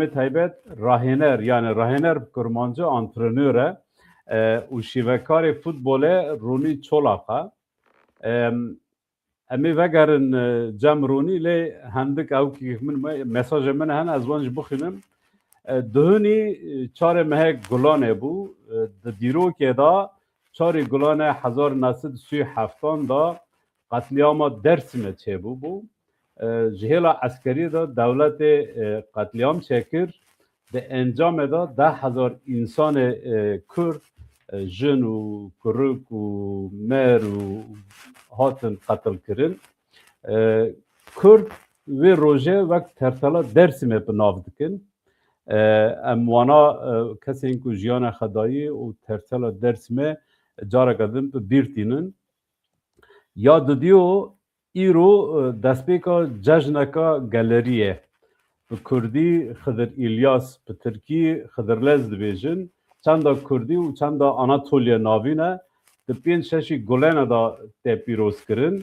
تایبت راهێنەر یعنی راهێنەر کرمانجı آنترنöre و şîrovekarê FUTBOLê RONİ ÇOLAK'a emê vegerin cem RONİ lê hendik ew min mesajê min hene ez wan jî bixwînim dihûnî çarê mehe gulanê bû di dîrokê da çarê gulanê 1937 da qetlîama Dêrsimê çêbû bû جهلا عسکری دا دولت قتلیام چکر ده انجام دا 10,000 انسان کرد جن و کرک و مر و هاتن قتل کرن کرد و روژه وقت ترتلا درسمه بناف دکن اموانا کسی اینکو جیان خدایی و ترتلا درسمه جارا قدم بیرتینن یاد دیو ایرو دستپیکا جشنکا گالریه به کردی خضر ایلیاس به ترکی خضرلز دبیجن چندا کردی و چندا آناتولیا ناوینه ده 5-6 گلن دا ده پیروز کرن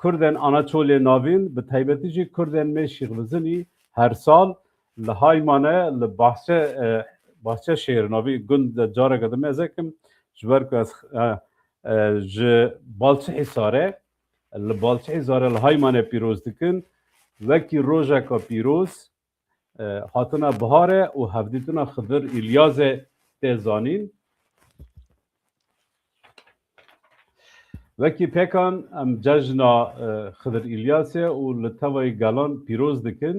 کردن آناتولیا ناوین به تایبتی جی کردن می شیغلزنی هر سال لحایمانه لبحثه شهر ناوی گند جاره قدمه ازکم جبرکو از بالچه حساره لبالچه زاره لحایمانه پیروز دکن وکی روژه که پیروز هاتنا بهاره و هفدیتنا خضر ایلیاز تیزانین وکی پیکان ام ججنا خضر ایلیاسه و لطوای گالان پیروز دکن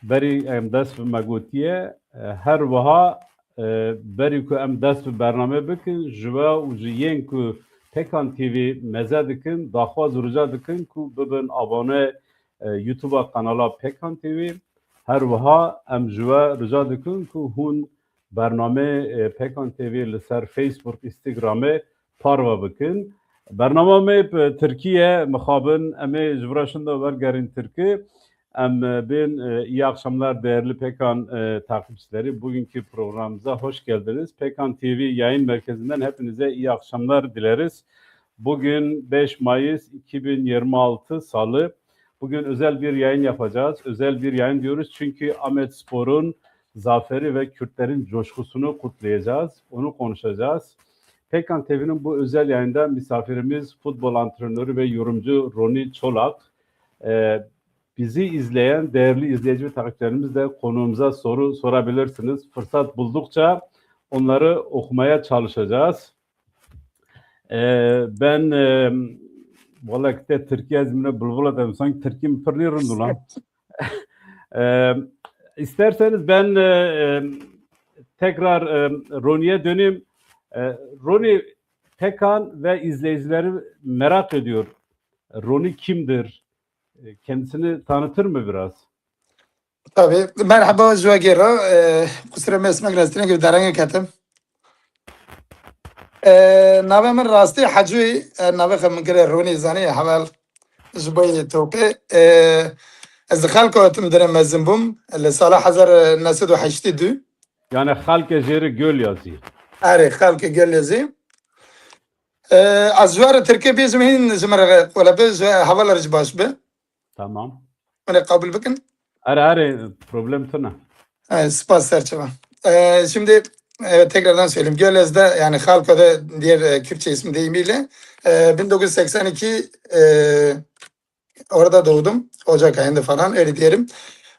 بری ام دست به مگوتیه هر وها بری که ام دست به برنامه بکن جوا و جیین که پیکان تیوی مزه دکن داخواز رجا دکن که ببین آبانه یوتیوب کانالا پیکان تیوی هر وها ام جوا رجا دکن که هون برنامه پیکان تیوی لسر فیسبوک اینستاگرامه پاروا بکن برنامه می ترکیه مخابن امی جبراشنده ورگرین ترکی ام ben iyi akşamlar değerli Pekan takipçileri. Bugünkü programımıza hoş geldiniz. Pekan TV yayın merkezinden hepinize iyi akşamlar dileriz. Bugün 5 Mayıs 2026 Salı. Bugün özel bir yayın yapacağız. Özel bir yayın diyoruz çünkü Amedspor'un Zaferi ve Kürtlerin coşkusunu kutlayacağız. Onu konuşacağız. Pekan TV'nin bu özel yayında misafirimiz futbol antrenörü ve yorumcu RONİ ÇOLAK. Bizi izleyen değerli izleyici ve takipçilerimiz de konuğumuza soru sorabilirsiniz. Fırsat buldukça onları okumaya çalışacağız. Ben vallahi de Türkiye zimine bulgula dedim. Sanki Türkiye mi fırlıyordu lan? İsterseniz ben tekrar RONİ'ye döneyim. RONİ Pekan ve izleyicileri merak ediyor. RONİ kimdir? Kendisini tanıtır mı biraz? Tabii. Merhaba Zuagero. Kusura mesmek nastırın ki darangı katım. Nave min rastî hecûyî navê xwe min kire RONİ zanî heval ji bo Tokê ez di xelkê tim derê mezin bûm li sala 1982 Yani halka jeri göl yazıyor. Arı halka göl yazıyor. Az var Türkiye bizim hin zımara valla biz havalar baş be. Tamam. Onu kabul bakın. Arı problem tına. Spas serçeva. Şimdi evet, tekrardan söyleyeyim. Gölez'de yani Halka'da diğer Kürtçe ismi deyimiyle 1982 orada doğdum. Ocak ayında falan öyle diyelim.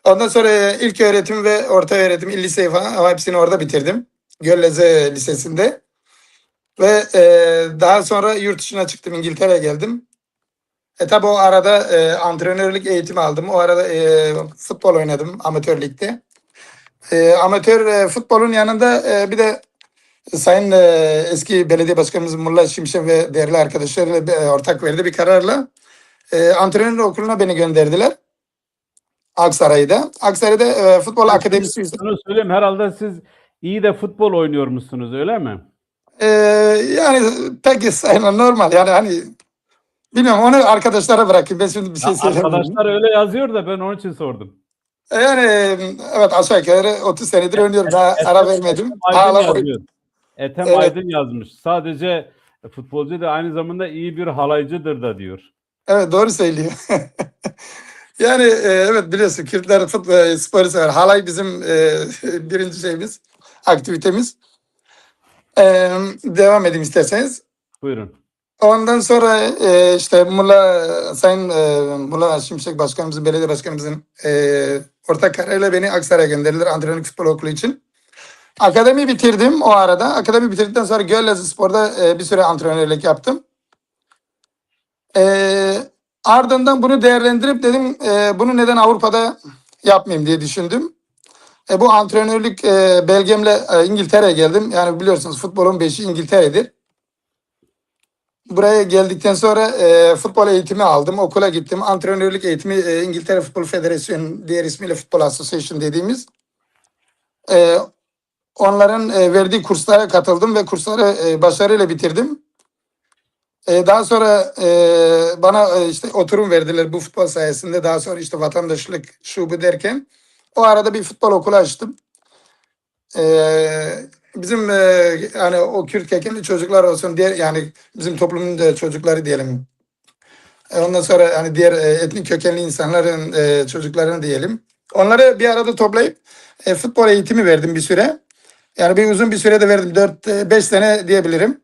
Ondan sonra ilk öğretim ve orta öğretim, liseyi falan hepsini orada bitirdim. Gölleze Lisesi'nde. Ve daha sonra yurt dışına çıktım. İngiltere'ye geldim. Tabi o arada antrenörlük eğitimi aldım. O arada futbol oynadım amatör ligde. Amatör futbolun yanında bir de Sayın eski belediye başkanımız Mulla Şimşek ve değerli arkadaşlarıyla ortak verdiği bir kararla antrenör okuluna beni gönderdiler. Aksaray'da. Aksaray'da futbol akademisi. Şunu söyleyeyim, herhalde siz iyi de futbol oynuyor musunuz, öyle mi? Yani peki sayın normal yani hani bilmiyorum, onu arkadaşlara bırakayım. Ben şimdi bir şey söylemiyorum. Arkadaşlar öyle yazıyor da ben onun için sordum. Yani evet, aşağı yukarı 30 senedir oynuyorum. Daha ara vermedim. Ethem Evet. Aydın yazmış. Sadece futbolcu da aynı zamanda iyi bir halaycıdır da diyor. Evet, doğru söylüyor. Yani evet, biliyorsun Kürtler futbol sporu sever. Halay bizim birinci şeyimiz, aktivitemiz. Devam edeyim isterseniz. Buyurun. Ondan sonra işte Sayın Mulla Şimşek Başkanımızın, belediye başkanımızın ortak kararıyla beni Aksaray'a gönderdiler antrenörlük futbol okulu için. Akademi bitirdim o arada. Akademi bitirdikten sonra Göllespor'da bir süre antrenörlük yaptım. Ardından bunu değerlendirip dedim bunu neden Avrupa'da yapmayayım diye düşündüm. Bu antrenörlük belgemle İngiltere'ye geldim. Yani biliyorsunuz futbolun beşi İngiltere'dir. Buraya geldikten sonra futbol eğitimi aldım. Okula gittim. Antrenörlük eğitimi İngiltere Futbol Federasyonu, diğer ismiyle Football Association dediğimiz. Onların verdiği kurslara katıldım ve kursları başarıyla bitirdim. Daha sonra bana işte oturum verdiler bu futbol sayesinde. Daha sonra işte vatandaşlık şu bu derken o arada bir futbol okulu açtım. Bizim yani o Kürt kökenli çocuklar olsun, diğer yani bizim toplumun da çocukları diyelim. Ondan sonra hani diğer etnik kökenli insanların çocuklarını diyelim. Onları bir arada toplayıp futbol eğitimi verdim bir süre. Yani bir uzun bir sürede verdim. 4-5 sene diyebilirim.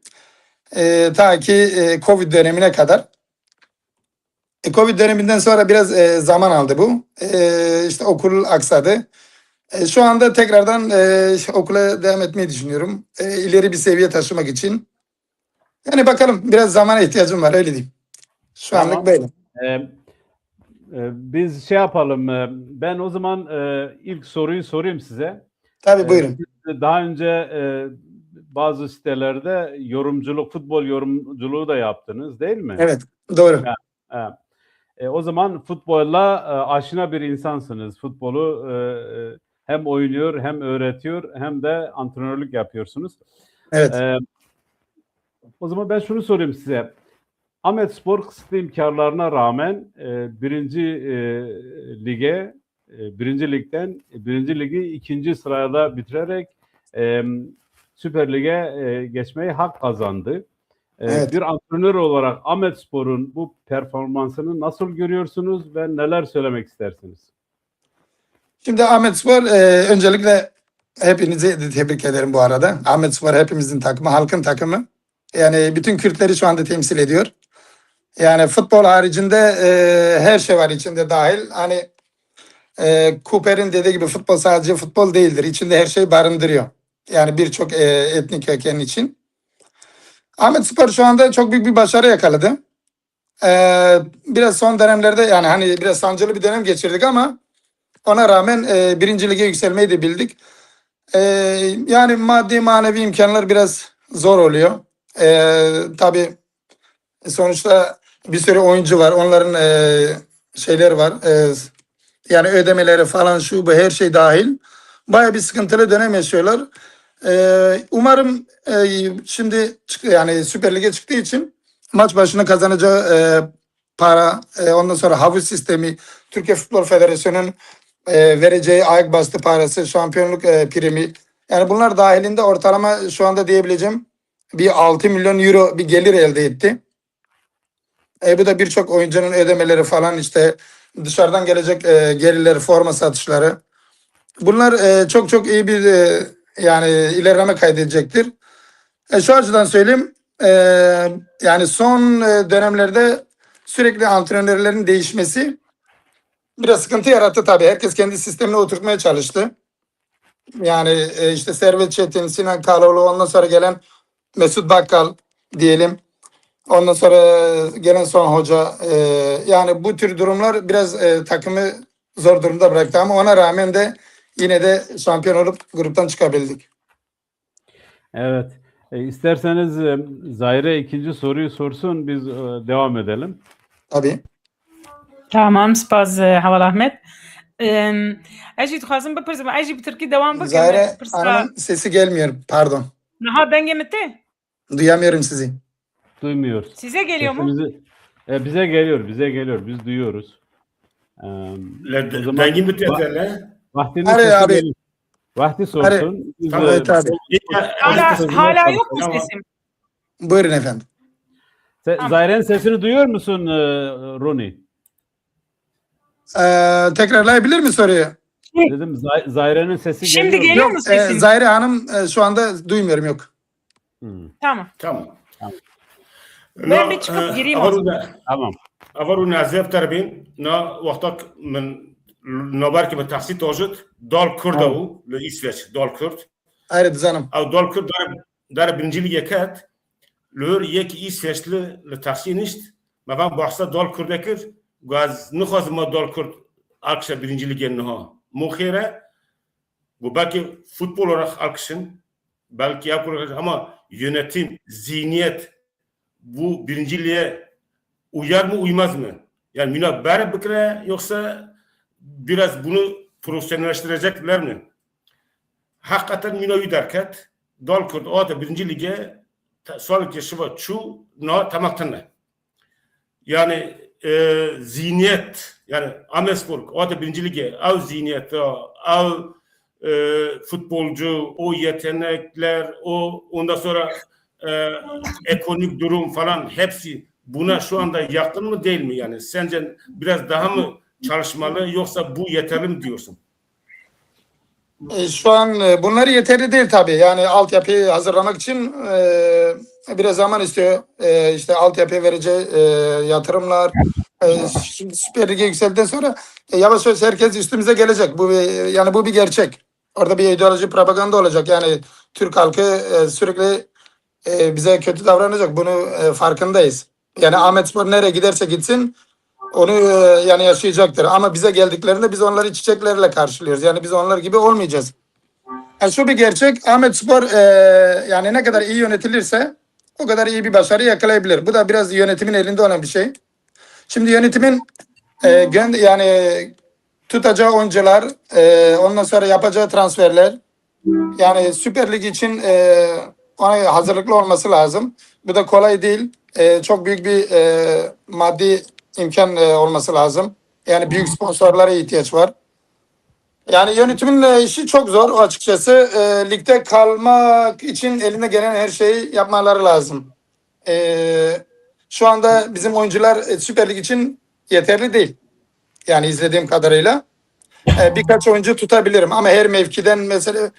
Ta ki Covid dönemine kadar. Covid döneminden sonra biraz zaman aldı bu. İşte okul aksadı. Şu anda tekrardan okula devam etmeyi düşünüyorum. İleri bir seviye taşımak için. Yani bakalım, biraz zamana ihtiyacım var, öyle diyeyim. Şu Tamam. anlık böyle. Biz şey yapalım. Ben o zaman ilk soruyu sorayım size. Tabii, buyurun. Daha önce bazı sitelerde yorumculuk, futbol yorumculuğu da yaptınız, değil mi? Evet, doğru. O zaman futbolla aşina bir insansınız. Futbolu hem oynuyor, hem öğretiyor, hem de antrenörlük yapıyorsunuz. Evet. O zaman ben şunu sorayım size. Amedspor kısıtlı imkanlarına rağmen birinci ligi ikinci sırada bitirerek Süper Lig'e geçmeyi hak kazandı. Evet. Bir antrenör olarak Amedspor'un bu performansını nasıl görüyorsunuz ve neler söylemek istersiniz? Şimdi Amedspor öncelikle hepinizi tebrik ederim bu arada. Amedspor hepimizin takımı, halkın takımı. Yani bütün Kürtleri şu anda temsil ediyor. Yani futbol haricinde her şey var içinde dahil. Hani Cooper'in dediği gibi futbol sadece futbol değildir. İçinde her şey barındırıyor. Yani birçok etnik köken için. Amedspor şu anda çok büyük bir başarı yakaladı. Biraz son dönemlerde yani hani biraz sancılı bir dönem geçirdik ama ona rağmen birinci lige yükselmeyi de bildik. Yani maddi manevi imkanlar biraz zor oluyor. Tabii sonuçta bir sürü oyuncu var. Onların şeyleri var. Yani ödemeleri falan şu bu her şey dahil. Baya bir sıkıntılı dönem yaşıyorlar. Umarım şimdi yani Süper Lig'e çıktığı için maç başına kazanacağı para, ondan sonra havuz sistemi, Türkiye Futbol Federasyonu'nun vereceği ayak bastı parası, şampiyonluk primi, Yani bunlar dahilinde ortalama şu anda diyebileceğim bir 6 milyon euro bir gelir elde etti. Bu da birçok oyuncunun ödemeleri falan, işte dışarıdan gelecek gelirleri, forma satışları. Bunlar çok çok iyi bir yani ilerleme kaydedecektir. Şu açıdan söyleyeyim, yani son dönemlerde sürekli antrenörlerin değişmesi biraz sıkıntı yarattı tabii. Herkes kendi sistemine oturtmaya çalıştı. Yani işte Servet Çetin, Sinan Kaloğlu, ondan sonra gelen Mesut Bakkal diyelim. Ondan sonra gelen son hoca. Yani bu tür durumlar biraz takımı zor durumda bıraktı ama ona rağmen de yine de şampiyon olup gruptan çıkabildik. Evet. İsterseniz Zahire ikinci soruyu sorsun, biz devam edelim. Tabii. Tamam, spas Haval Ahmet. Eji dixwazim bipirsim, eji bi Tirkî devam bikim. Zahire Hanım'ın sesi gelmiyor. Pardon. Niha dengê mi te? Duyamıyorum sizi. Duymuyoruz. Size geliyor mu? Bize geliyor. Biz duyuyoruz. O zaman Dengin bir tezel. Vahdinin Arı sesi abi. geliyor. Vahdi sorsun. Biz, Tamam, Evet abi. Hala yok mu Tamam. sesim? Buyurun efendim. Zahire'nin sesini duyuyor musun RONİ? Tekrarlayabilir mi soruyu? Dedim Zahire'nin sesi Şimdi geliyor mu? geliyor Yok, mu sesim? Zahire Hanım şu anda duymuyorum, yok. Tamam. Tamam. Ben bir çıkıp gireyim o zaman. Tamam. أول نازف تربين نا وقتك من نبارك من تحسيت وجد دال كردو لإسفيش دال كرد Hayır Hanım. أو دال كرد دار بنجيل يكات لور يك إسفيش لتحسين نشت ما فهم بحث دال كرد كر غاز نخواز ما دال كرد أكشة بنجيل جنها مخيرة وباقي فوتبول olarak akışın belki yapılır ama yönetim, zihniyet bu birinciliğe uyar mı uymaz mı? Yani münabber bıkre yoksa biraz bunu profesyonelleştirecekler mi? Hakikaten münavi derket dal kurd o da birinci lige sonraki şuba çu na tamaktane. Yani zihniyet yani Amedspor o da birinci lige av zihniyet av futbolcu o yetenekler o ondan sonra ekonomik durum falan hepsi buna şu anda yakın mı değil mi yani? Sence biraz daha mı çalışmalı yoksa bu yeterli mi diyorsun? Şu an bunları yeterli değil tabii. Yani altyapıyı hazırlamak için biraz zaman istiyor. İşte altyapıya vereceği yatırımlar. Şimdi Süper Lig'e yükseldikten sonra yavaş yavaş herkes üstümüze gelecek. Yani bu bir gerçek. Orada bir ideoloji, propaganda olacak. Yani Türk halkı sürekli bize kötü davranacak. Bunu farkındayız. Yani Amedspor nereye giderse gitsin onu yani yaşayacaktır. Ama bize geldiklerinde biz onları çiçeklerle karşılıyoruz. Yani biz onlar gibi olmayacağız. Yani şu bir gerçek. Amedspor yani ne kadar iyi yönetilirse o kadar iyi bir başarı yakalayabilir. Bu da biraz yönetimin elinde olan bir şey. Şimdi yönetimin yani tutacağı oyuncular, ondan sonra yapacağı transferler, yani Süper Lig için ona hazırlıklı olması lazım. Bu da kolay değil. Çok büyük bir maddi imkan olması lazım. Yani büyük sponsorlara ihtiyaç var. Yani yönetimin işi çok zor açıkçası. Ligde kalmak için eline gelen her şeyi yapmaları lazım. Şu anda bizim oyuncular Süper Lig için yeterli değil. Yani izlediğim kadarıyla. Birkaç oyuncu tutabilirim ama her mevkiden mesela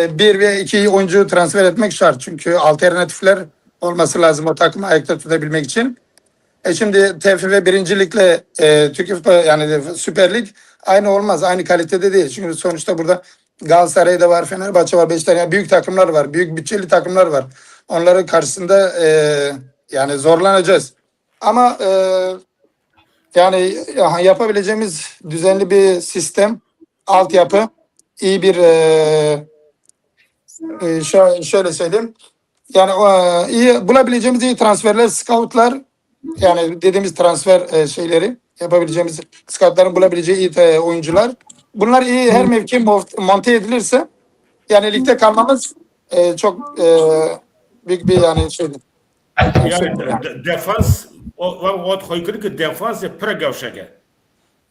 bir ve iki oyuncu transfer etmek şart. Çünkü alternatifler olması lazım o takımı ayakta tutabilmek için. Şimdi TFF birincilikle Türkiye yani Süper Lig aynı olmaz. Aynı kalitede değil. Çünkü sonuçta burada Galatasaray'da var, Fenerbahçe var, Beşiktaş, yani büyük takımlar var. Büyük bütçeli takımlar var. Onların karşısında yani zorlanacağız. Ama yani yapabileceğimiz düzenli bir sistem, altyapı, iyi bir şöyle söyleyeyim. Yani iyi bulabileceğimiz iyi transferler, scoutlar, yani dediğimiz transfer şeyleri yapabileceğimiz, scoutların bulabileceği iyi oyuncular. Bunlar iyi her mevki monte edilirse yani ligde kalmamız çok büyük bir yani şeydir. Yani defans o koykırı ki defans pre gavşage.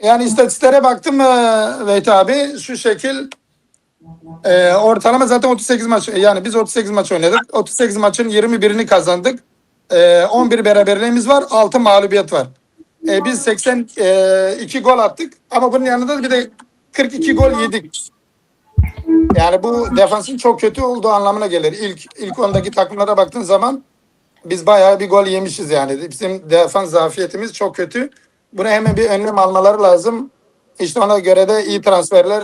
Yani istatistiklere baktım Veyt abi, şu şekil Ortalama zaten 38 maç, yani biz 38 maç oynadık. 38 maçın 21'ini kazandık. 11 beraberliğimiz var, 6 mağlubiyet var. Biz 82 gol attık ama bunun yanında bir de 42 gol yedik. Yani bu defansın çok kötü olduğu anlamına gelir. İlk 10'daki takımlara baktığın zaman biz bayağı bir gol yemişiz yani. Bizim defans zafiyetimiz çok kötü. Buna hemen bir önlem almaları lazım. İşte ona göre de iyi transferler.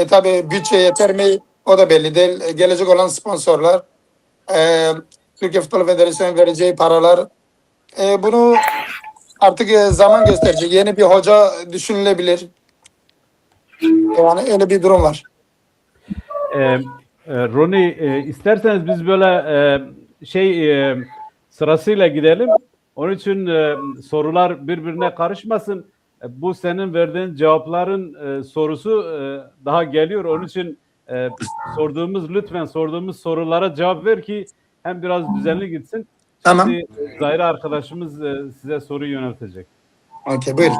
Tabii bütçe yeter mi? O da belli değil. Gelecek olan sponsorlar, Türkiye Futbol Federasyonu vereceği paralar. Bunu artık zaman gösterecek. Yeni bir hoca düşünülebilir. Yani öyle bir durum var. RONİ, isterseniz biz böyle sırasıyla gidelim. Onun için sorular birbirine karışmasın. Bu senin verdiğin cevapların sorusu daha geliyor. Onun için lütfen sorduğumuz sorulara cevap ver ki hem biraz düzenli gitsin. Tamam. Şimdi Zahire arkadaşımız size soru yöneltecek. Okey, buyurun.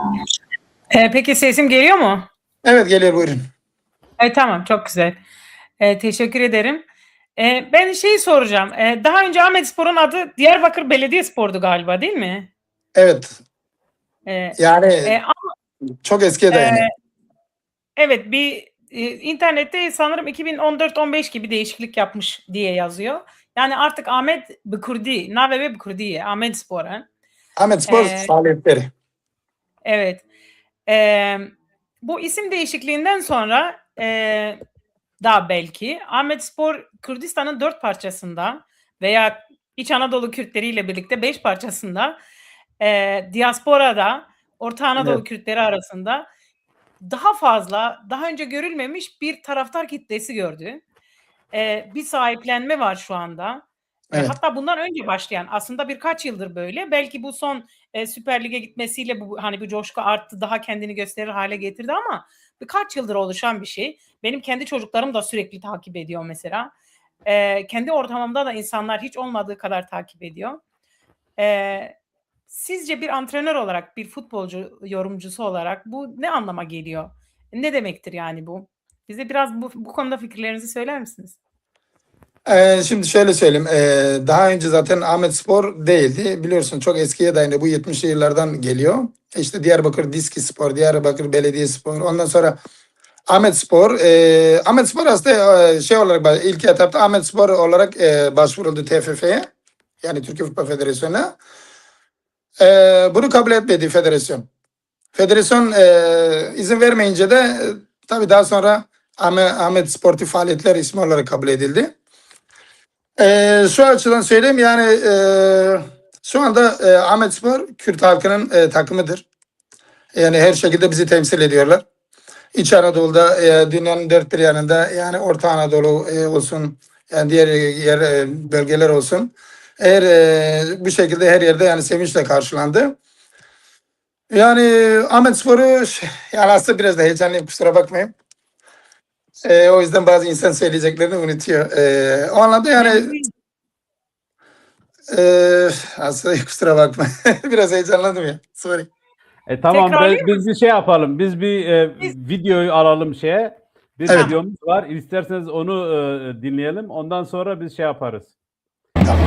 Peki sesim geliyor mu? Evet, geliyor, buyurun. Tamam, çok güzel. Teşekkür ederim. Ben soracağım. Daha önce Amedspor'un adı Diyarbakır Belediyespor'du galiba, değil mi? Evet. Yani Ama çok eskiye dayanıyor. evet, bir internette sanırım 2014-15 gibi değişiklik yapmış diye yazıyor. Yani artık Amedspor'u, Navebe Amedspor'un. Amedspor faaliyetleri. Evet. Bu isim değişikliğinden sonra daha belki Amedspor Kürdistan'ın 4 parçasında veya İç Anadolu Kürtleri ile birlikte 5 parçasında diasporada Orta Anadolu Kürtleri arasında daha fazla, daha önce görülmemiş bir taraftar kitlesi gördü. Bir sahiplenme var şu anda. Evet. Hatta bundan önce başlayan, aslında birkaç yıldır böyle. Belki bu son Süper Lig'e gitmesiyle bu coşku arttı, daha kendini gösterir hale getirdi ama birkaç yıldır oluşan bir şey. Benim kendi çocuklarım da sürekli takip ediyor mesela. Kendi ortamımda da insanlar hiç olmadığı kadar takip ediyor. Sizce bir antrenör olarak, bir futbolcu yorumcusu olarak bu ne anlama geliyor? Ne demektir yani bu? Bize biraz bu konuda fikirlerinizi söyler misiniz? Şimdi şöyle söyleyeyim. Daha önce zaten Amedspor değildi. Biliyorsun çok eskiye dayanıyor. Bu 70'li yıllardan geliyor. İşte Diyarbakır Diskispor, Diyarbakır Belediyespor. Ondan sonra Amedspor. Amedspor aslında olarak ilk etapta Amedspor olarak başvuruldu TFF'ye. Yani Türkiye Futbol Federasyonu'na. Bunu kabul etmedi federasyon. Federasyon izin vermeyince de tabii daha sonra Ahmet Sportif Faaliyetler ismi olarak kabul edildi. Şu açıdan söyleyeyim yani şu anda Amedspor Kürt halkının takımıdır. Yani her şekilde bizi temsil ediyorlar. İç Anadolu'da dünyanın dört bir yanında yani Orta Anadolu olsun yani diğer bölgeler olsun. Eğer bu şekilde her yerde yani sevinçle karşılandı. Yani Amedspor'u yani aslında biraz da heyecanlıyım, kusura bakmayın. O yüzden bazı insan söyleyeceklerini unutuyor. O anlamda yani aslında kusura bakma. Biraz heyecanlandım ya. Sorry. Tamam, biz bir şey yapalım. Biz bir videoyu alalım Bir videomuz var. İsterseniz onu dinleyelim. Ondan sonra biz şey yaparız. Tamam.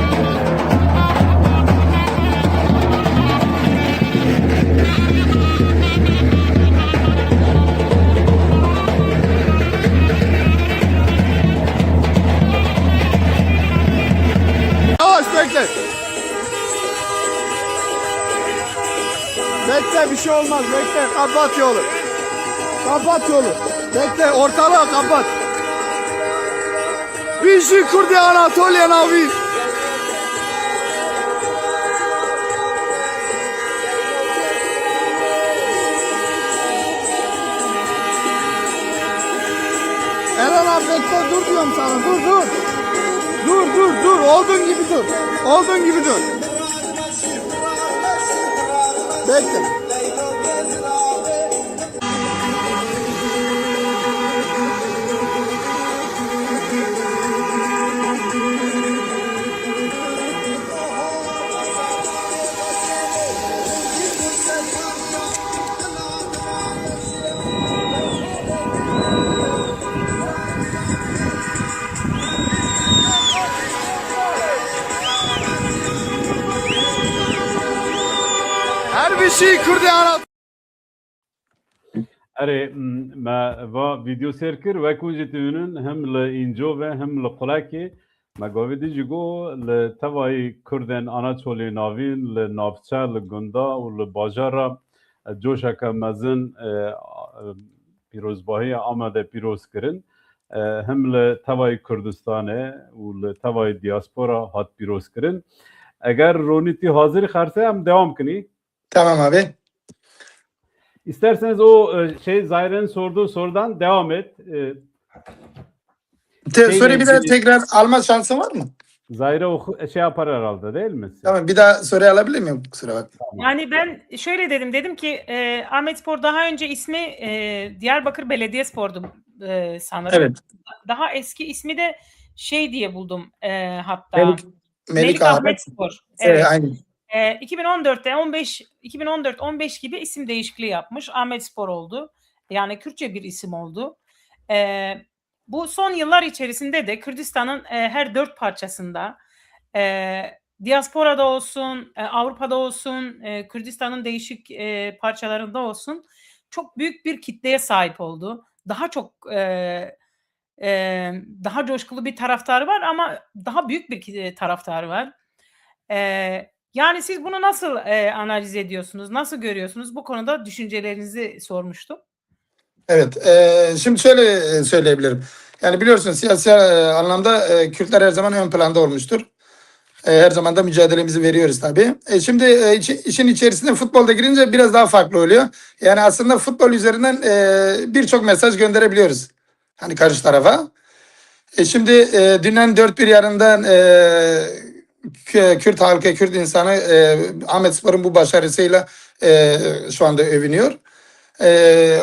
Bekle. Bekle, bir şey olmaz, bekle. Kapat yolu. Kapat yolu. Bekle, ortalığı kapat. Bişi kurdi Anatolian abi. Eren abi bekle, dur diyorum sana, dur. Dur. Olduğun gibi dur. Bekle. Kurdi Arap. اره ما و ویدیو سر کر و کنجی تونن هم ل اینجا و هم ل قلاکی ما گاوی دیجی گو ل توای کردن آناتولی ناوین ل نافچه ل گندا و ل باجارا جوشا که مزن پیروزباهی آمده پیروز کرن هم ل توای کردستانه و ل توای دیاسپورا هات پیروز کرن اگر رونیتی حاضر خرسه هم دوام کنی Tamam abi. İsterseniz o Zahire'nin sorduğu sorudan devam et. Soruyu bir daha tekrar alma şansın var mı? Zahire şey yapar herhalde değil mi? Tamam, bir daha soruyu alabilir miyim? Kusura bakma. Yani ben şöyle dedim ki Amedspor daha önce ismi Diyarbakır Belediyespor'du sanırım. Evet. Daha eski ismi de şey diye buldum hatta. Melik Amedspor. Evet. Aynen. 2014-15 gibi isim değişikliği yapmış. Amedspor oldu. Yani Kürtçe bir isim oldu. Bu son yıllar içerisinde de Kürdistan'ın her 4 parçasında diasporada olsun, Avrupa'da olsun, Kürdistan'ın değişik parçalarında olsun çok büyük bir kitleye sahip oldu. Daha çok daha coşkulu bir taraftarı var ama daha büyük bir taraftarı var. Yani siz bunu nasıl analiz ediyorsunuz? Nasıl görüyorsunuz? Bu konuda düşüncelerinizi sormuştum. Evet. Şimdi şöyle söyleyebilirim. Yani biliyorsunuz siyasi anlamda Kürtler her zaman ön planda olmuştur. Her zaman da mücadelemizi veriyoruz tabii. Şimdi işin içerisinde futbolda girince biraz daha farklı oluyor. Yani aslında futbol üzerinden birçok mesaj gönderebiliyoruz. Hani karşı tarafa. Şimdi dünyanın dört bir yanından Kürt halkı, Kürt insanı Amedspor'un bu başarısıyla şu anda övünüyor.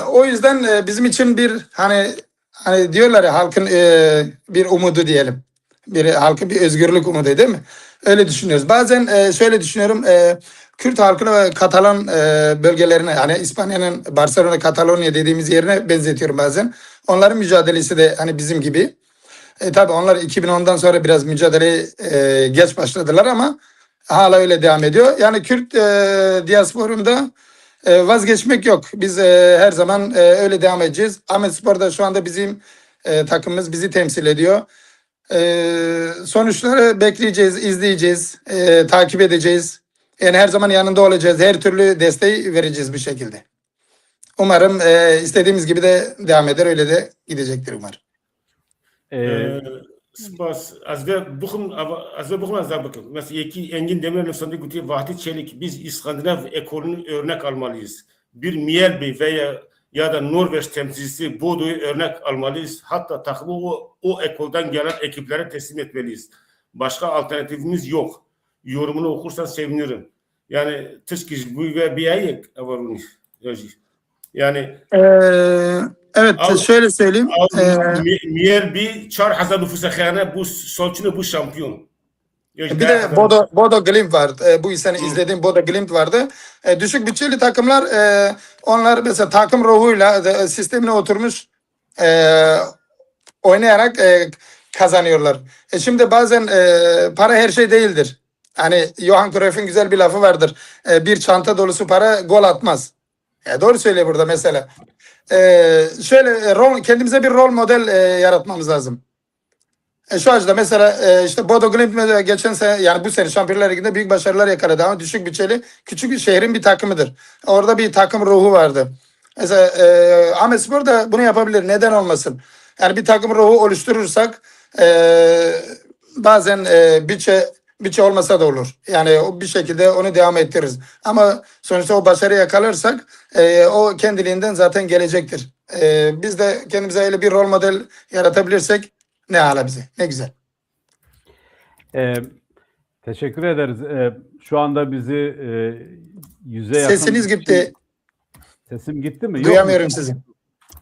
O yüzden bizim için bir hani diyorlar ya halkın bir umudu diyelim. Halkın bir özgürlük umudu değil mi? Öyle düşünüyoruz. Bazen şöyle düşünüyorum. Kürt halkını ve Katalan bölgelerine hani İspanya'nın Barcelona, Katalonya dediğimiz yerine benzetiyorum bazen. Onların mücadelesi de hani bizim gibi. Tabii onlar 2010'dan sonra biraz mücadeleye geç başladılar ama hala öyle devam ediyor. Yani Kürt diasporunda vazgeçmek yok. Biz her zaman öyle devam edeceğiz. Amedspor'da şu anda bizim takımımız bizi temsil ediyor. Sonuçları bekleyeceğiz, izleyeceğiz, takip edeceğiz. Yani her zaman yanında olacağız. Her türlü desteği vereceğiz bu şekilde. Umarım istediğimiz gibi de devam eder. Öyle de gidecektir umarım. Spas. Az ve bukum az da bakın. Mesela Engin Demirel'in sonunda gütüğü Vahdi Çelik. Biz İskandinav ekolünü örnek almalıyız. Bir Miyelbi veya ya da Norveç temsilcisi Bodo'yu örnek almalıyız. Hatta takımı o ekoldan gelen ekiplere teslim etmeliyiz. Başka alternatifimiz yok. Yorumunu okursan sevinirim. Yani tışkış bu ve bir ayık avaruni. Yani evet şöyle söyleyeyim. Miyelbi çar hazır nüfusa khane bu solçunu bu şampiyon. Bir de Bodo Glimt vardı. Bu sene izlediğim Bodo Glimt vardı. Düşük bütçeli takımlar onlar mesela takım ruhuyla sistemine oturmuş oynayarak kazanıyorlar. Şimdi bazen para her şey değildir. Hani Johan Cruyff'in güzel bir lafı vardır. Bir çanta dolusu para gol atmaz. Doğru söylüyor burada mesela. Şöyle kendimize bir rol model yaratmamız lazım. Şu açıdan mesela işte Bodo Glimt geçen sene yani bu sene Şampiyonlar Ligi'nde büyük başarılar yakaladı ama düşük bütçeli küçük bir şehrin bir takımıdır. Orada bir takım ruhu vardı. Mesela Amedspor da bunu yapabilir. Neden olmasın? Yani bir takım ruhu oluşturursak bazen bütçe olmasa da olur. Yani o bir şekilde onu devam ettiririz. Ama sonuçta o başarıyı yakalarsak o kendiliğinden zaten gelecektir. Biz de kendimize öyle bir rol model yaratabilirsek ne hala bize. Ne güzel. Teşekkür ederiz. Şu anda bizi yüze yakın... Sesiniz gitti. Sesim gitti mi? Duyamıyorum sizi.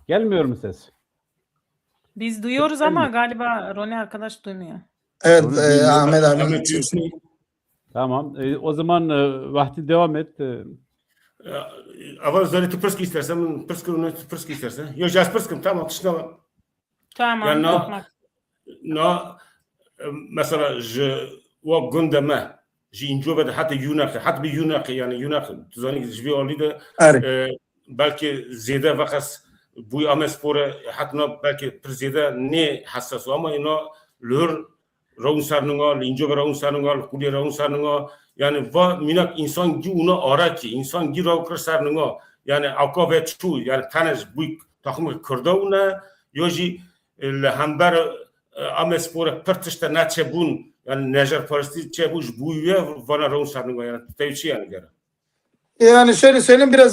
Gelmiyor mu ses? Biz duyuyoruz ama galiba RONİ arkadaş duymuyor. Evet, Ahmet abi. Tamam. O zaman Vahdi devam et. Aval zaleti pırskı istersen, pırskı istersen. Yok, jas pırskım, tamam, tışına. Tamam. Yani mesela o gündeme اینجا بده حتی یوناقی حتی به یوناقی یعنی یوناق تزانی که جوی آلی ده بلکه زیده وقت بوی آمدسپوره حتی بلکه پر زیده نه حساس اما اینا لور راون سرنگا اینجا به راون سرنگا کولی راون سرنگا yani va minak insan gi una ara ki insan gi rav kır sernunga yani avka ve çu yani tanaj bu takım kurda una yoji hember Amedsporê pırtışta ne çebun yani nejer parası çebuş bu ye vana rav sernunga yani tevçi yani gene. Yani şöyle söyleyeyim biraz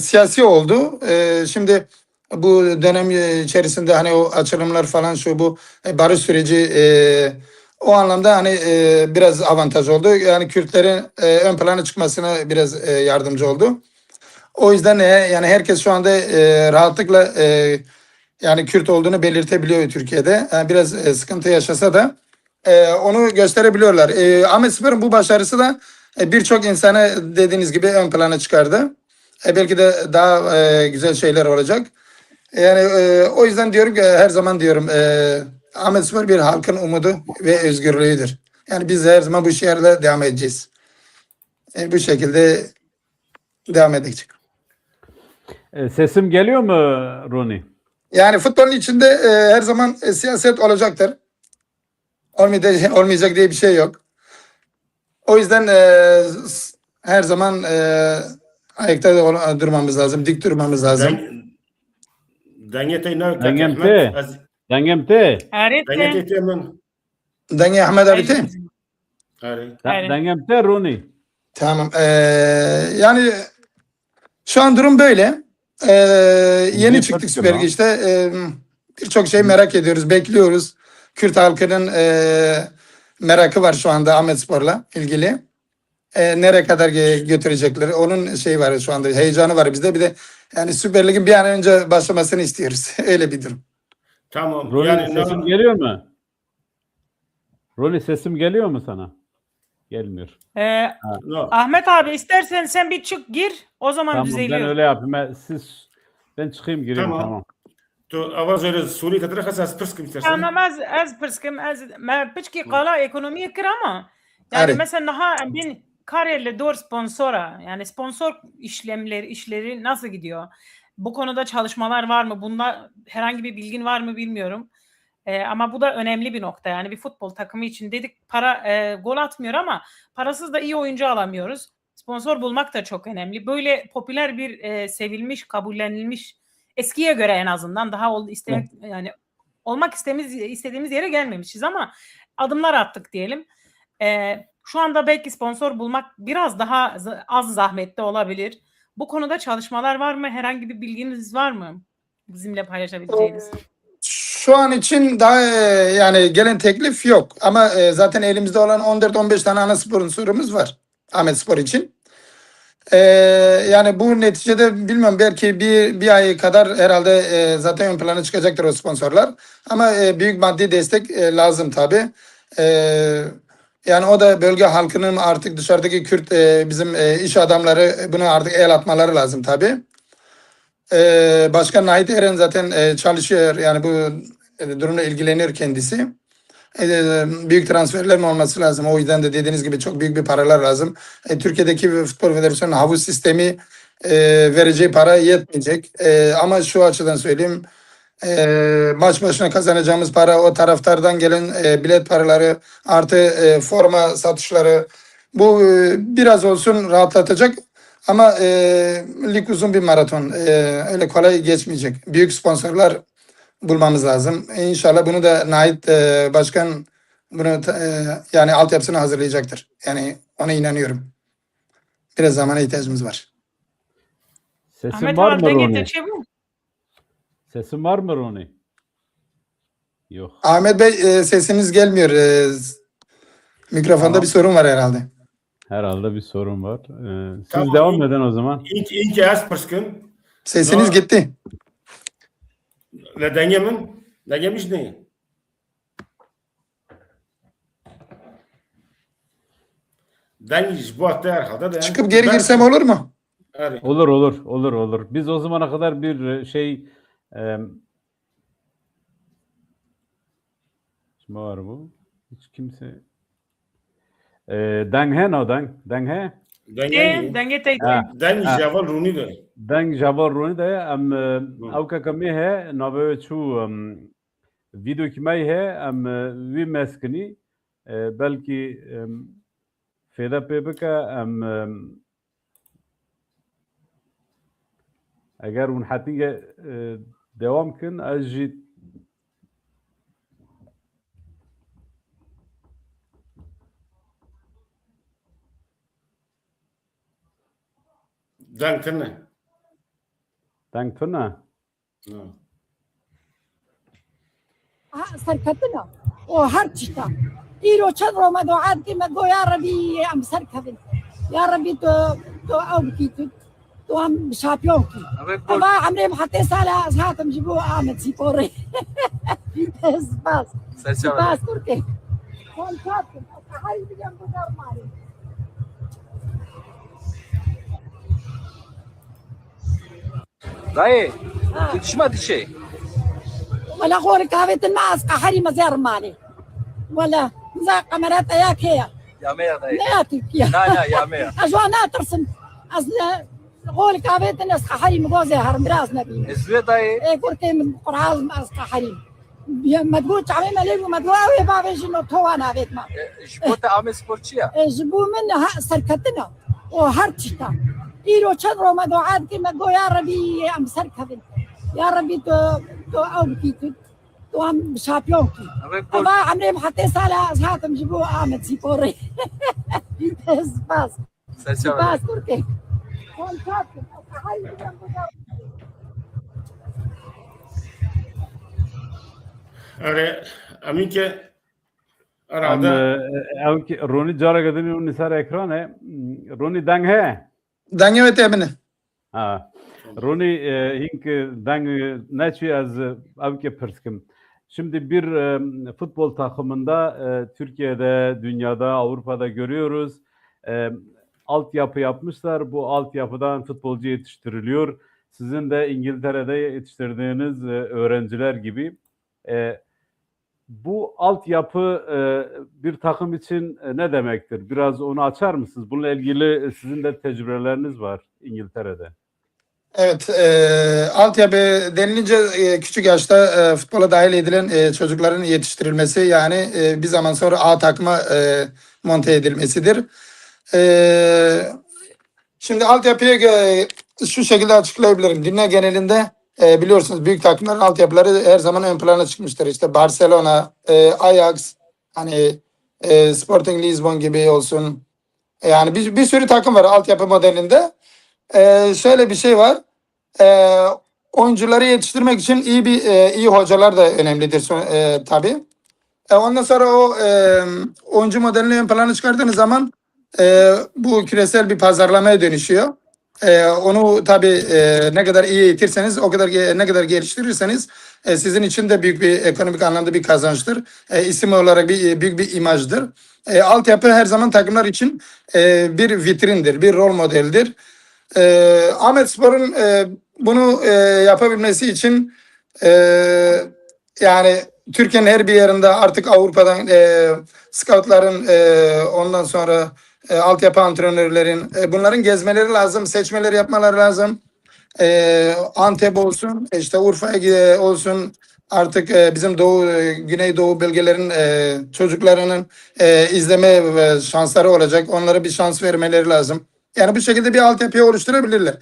siyasi oldu. Şimdi bu dönem içerisinde hani o açılımlar falan şu bu barış süreci o anlamda hani biraz avantaj oldu. Yani Kürtlerin ön plana çıkmasına biraz yardımcı oldu. O yüzden yani herkes şu anda rahatlıkla yani Kürt olduğunu belirtebiliyor Türkiye'de. Yani biraz sıkıntı yaşasa da onu gösterebiliyorlar. Amedspor'un bu başarısı da birçok insanı dediğiniz gibi ön plana çıkardı. Belki de daha güzel şeyler olacak. Yani o yüzden diyorum ki her zaman diyorum Amedspor bir halkın umudu ve özgürlüğüdür. Yani biz her zaman bu şehirde devam edeceğiz. Bu şekilde devam edecek. Sesim geliyor mu RONİ? Yani futbolun içinde her zaman siyaset olacaktır. Olmayacak diye bir şey yok. O yüzden her zaman ayakta durmamız lazım, dik durmamız lazım. Dengete ne? Dengemte. Dengete men. Denge Ahmet abi değil mi? Dengemte RONİ. Tamam. Yani şu an durum böyle. Yeni çıktık Süper Lig'de. Birçok şey merak ediyoruz, bekliyoruz. Kürt halkının merakı var şu anda Amedspor'la ilgili. Nereye kadar götürecekleri onun şeyi var şu anda, heyecanı var bizde. Bir de yani Süper Lig'in bir an önce başlamasını istiyoruz. Öyle bir durum. Tamam. RONİ Yani sesim geliyor mu? RONİ sesim geliyor mu sana? Gelmiyor. Ahmet abi istersen sen bir çık gir. O zaman tamam, düzeliyor. ben öyle yapayım. Ben çıkayım gireyim tamam. تو آواز جوری سوری تدرخ از پرس کمی ترسم. Tamam az pırskim ma piçki qala ekonomiye kır ama yani mesela daha ben kariyerle doğru sponsora yani sponsor işleri nasıl gidiyor? Bu konuda çalışmalar var mı? Bunda herhangi bir bilgin var mı bilmiyorum. Ama bu da önemli bir nokta. Yani bir futbol takımı için dedik para gol atmıyor ama parasız da iyi oyuncu alamıyoruz. Sponsor bulmak da çok önemli. Böyle popüler bir sevilmiş, kabullenilmiş eskiye göre en azından daha yani olmak istediğimiz yere gelmemişiz ama adımlar attık diyelim. Şu anda belki sponsor bulmak biraz daha az zahmetli olabilir. Bu konuda çalışmalar var mı? Herhangi bir bilginiz var mı? Bizimle paylaşabileceğiniz. Şu an için daha yani gelen teklif yok. Ama zaten elimizde olan 14-15 tane ana sponsorumuz var Amedspor için. Yani bu neticede bilmiyorum belki bir ay kadar herhalde zaten ön plana çıkacaktır o sponsorlar. Ama büyük maddi destek lazım tabii. Yani o da bölge halkının artık dışarıdaki Kürt bizim iş adamları buna artık el atmaları lazım tabii. Başkan Nahit Eren zaten çalışıyor. Yani bu durumla ilgileniyor kendisi. Büyük transferlerin olması lazım. O yüzden de dediğiniz gibi çok büyük bir paralar lazım. Türkiye'deki Futbol Federasyonu'nun havuz sistemi vereceği para yetmeyecek. Ama şu açıdan söyleyeyim. Maç başına kazanacağımız para, o taraftardan gelen bilet paraları artı forma satışları bu biraz olsun rahatlatacak. Ama lig uzun bir maraton. Öyle kolay geçmeyecek. Büyük sponsorlar bulmamız lazım. İnşallah bunu da Nait Başkan bunu yani altyapısını hazırlayacaktır. Yani ona inanıyorum. Biraz zamana ihtiyacımız var. Sesim var mı RONİ? Sesim var mı RONİ? Yok. Ahmet Bey sesiniz gelmiyor. Mikrofonda tamam. Bir sorun var herhalde. Herhalde bir sorun var. Siz tamam. Devam edin o zaman. Sesiniz gitti. Dengemiş ne? Çıkıp geri girsem olur mu? Olur. Biz o zamana kadar bir şey kim var bu? Hiç kimse Deng no deng he. Denge tek. Den java RONİ de. Deng java RONİ de em evka kemi he nave çu video kimay he em vi meskini belki feda pebeka em eğer un hatiye devam kin ajit Den kenne. deng tuna سرکتنا و هر چیتا ایرو چند رو مدعات که مگو یا ربی ام سرکتن یا ربی تو او کی تو هم شامپیون کی اما عمري حتى سالا هاتم جيبوا Amedsporê بس تركي كون كاتب هاي بيجان بزار مالي Dayı, yetişmedi şey. ولا غور كافيت الناس قحري مزار مالي ولا زي قمرات اياك هي Yamaya dayı. لا تركيا Na yamaya. اجوانا ترسم اصل غور كافيت الناس قحري مغوزي هرم براس نبي Ezve dayı. ايه كورتي من قرعاز ماس قحري ما تقول تعمل مالي وما تقول بابي شنو توانا بيت ما Jibota Amedsporçuya. جبوا منها سركتنا وهرتشتا إيرو شدرو مدعات كما قو يا ربي أم سركتن يا ربي تو أو كي تو هم شامبيون كي أما عمري حتى سالا هاتم جيبوا Amedsporê بس تركي كون كاتب هاي بيجان بزار Are amin ki arada RONİ cara kadını un nisar ekran he. RONİ deng he. Deng evet emine. Ha. RONİ hink deng neçi az avke perskim. Şimdi bir futbol takımında Türkiye'de, dünyada, Avrupa'da görüyoruz. Altyapı yapmışlar. Bu altyapıdan futbolcu yetiştiriliyor. Sizin de İngiltere'de yetiştirdiğiniz öğrenciler gibi. Bu altyapı bir takım için ne demektir? Biraz onu açar mısınız? Bununla ilgili sizin de tecrübeleriniz var İngiltere'de. Evet, altyapı denilince küçük yaşta futbola dahil edilen çocukların yetiştirilmesi yani bir zaman sonra A takıma monte edilmesidir. Şimdi altyapıyı şu şekilde açıklayabilirim. Dünya genelinde biliyorsunuz büyük takımların altyapıları her zaman ön plana çıkmıştır. İşte Barcelona, Ajax, hani Sporting Lisbon gibi olsun. Yani bir sürü takım var altyapı modelinde. Şöyle bir şey var. Oyuncuları yetiştirmek için iyi hocalar da önemlidir tabii. Ondan sonra o oyuncu modelini ön plana çıkardığınız zaman bu küresel bir pazarlamaya dönüşüyor. Onu tabii ne kadar iyi eğitirseniz o kadar ne kadar geliştirirseniz sizin için de büyük bir ekonomik anlamda bir kazançtır. İsim olarak büyük bir imajdır. Altyapı her zaman takımlar için bir vitrindir, bir rol modeldir. Amedspor'un bunu yapabilmesi için yani Türkiye'nin her bir yerinde artık Avrupa'dan scoutların ondan sonra altyapı antrenörlerin bunların gezmeleri lazım, seçmeleri yapmaları lazım. Antep olsun, işte Urfa'ya olsun, artık bizim Güneydoğu bölgelerin çocuklarının izleme şansları olacak. Onlara bir şans vermeleri lazım. Yani bu şekilde bir altyapıyı oluşturabilirler.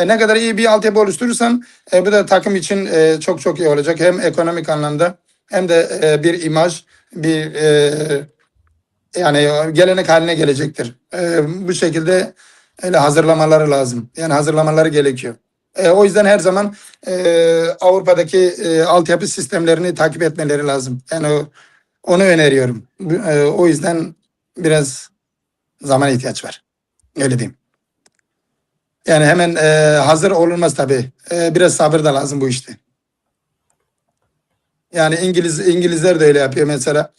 Ne kadar iyi bir altyapı oluşturursan bu da takım için çok çok iyi olacak. Hem ekonomik anlamda hem de bir imaj, bir yani gelenek haline gelecektir. Bu şekilde öyle hazırlamaları lazım. Yani hazırlamaları gerekiyor. O yüzden her zaman Avrupa'daki altyapı sistemlerini takip etmeleri lazım. Yani onu öneriyorum. O yüzden biraz zaman ihtiyaç var. Öyle diyeyim. Yani hemen hazır olunmaz tabii. Biraz sabır da lazım bu işte. Yani İngilizler de öyle yapıyor mesela.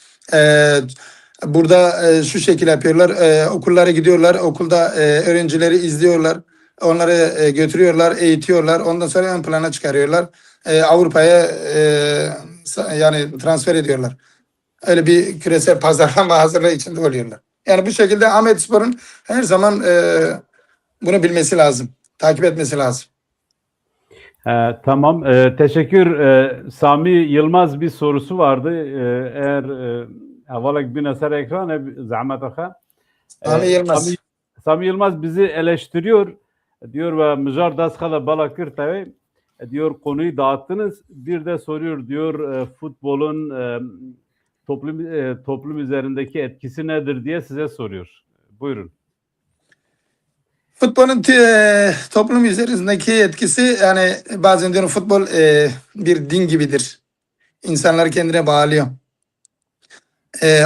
Burada şu şekilde yapıyorlar. Okullara gidiyorlar. Okulda öğrencileri izliyorlar. Onları götürüyorlar, eğitiyorlar. Ondan sonra ön plana çıkarıyorlar. Avrupa'ya yani transfer ediyorlar. Öyle bir küresel pazarlama hazırlığı içinde oluyorlar. Yani bu şekilde Amedspor'un her zaman bunu bilmesi lazım. Takip etmesi lazım. Tamam. Teşekkür. Sami Yılmaz bir sorusu vardı. Eğer evvelek bir eser ekran zahmet akha. Sami Yılmaz. Sami Yılmaz bizi eleştiriyor. Diyor ve müjar daskala bala kırtavi. Diyor konuyu dağıttınız. Bir de soruyor diyor futbolun toplum üzerindeki etkisi nedir diye size soruyor. Buyurun. Futbolun toplum üzerindeki etkisi, yani bazen diyorum futbol bir din gibidir. İnsanları kendine bağlıyor.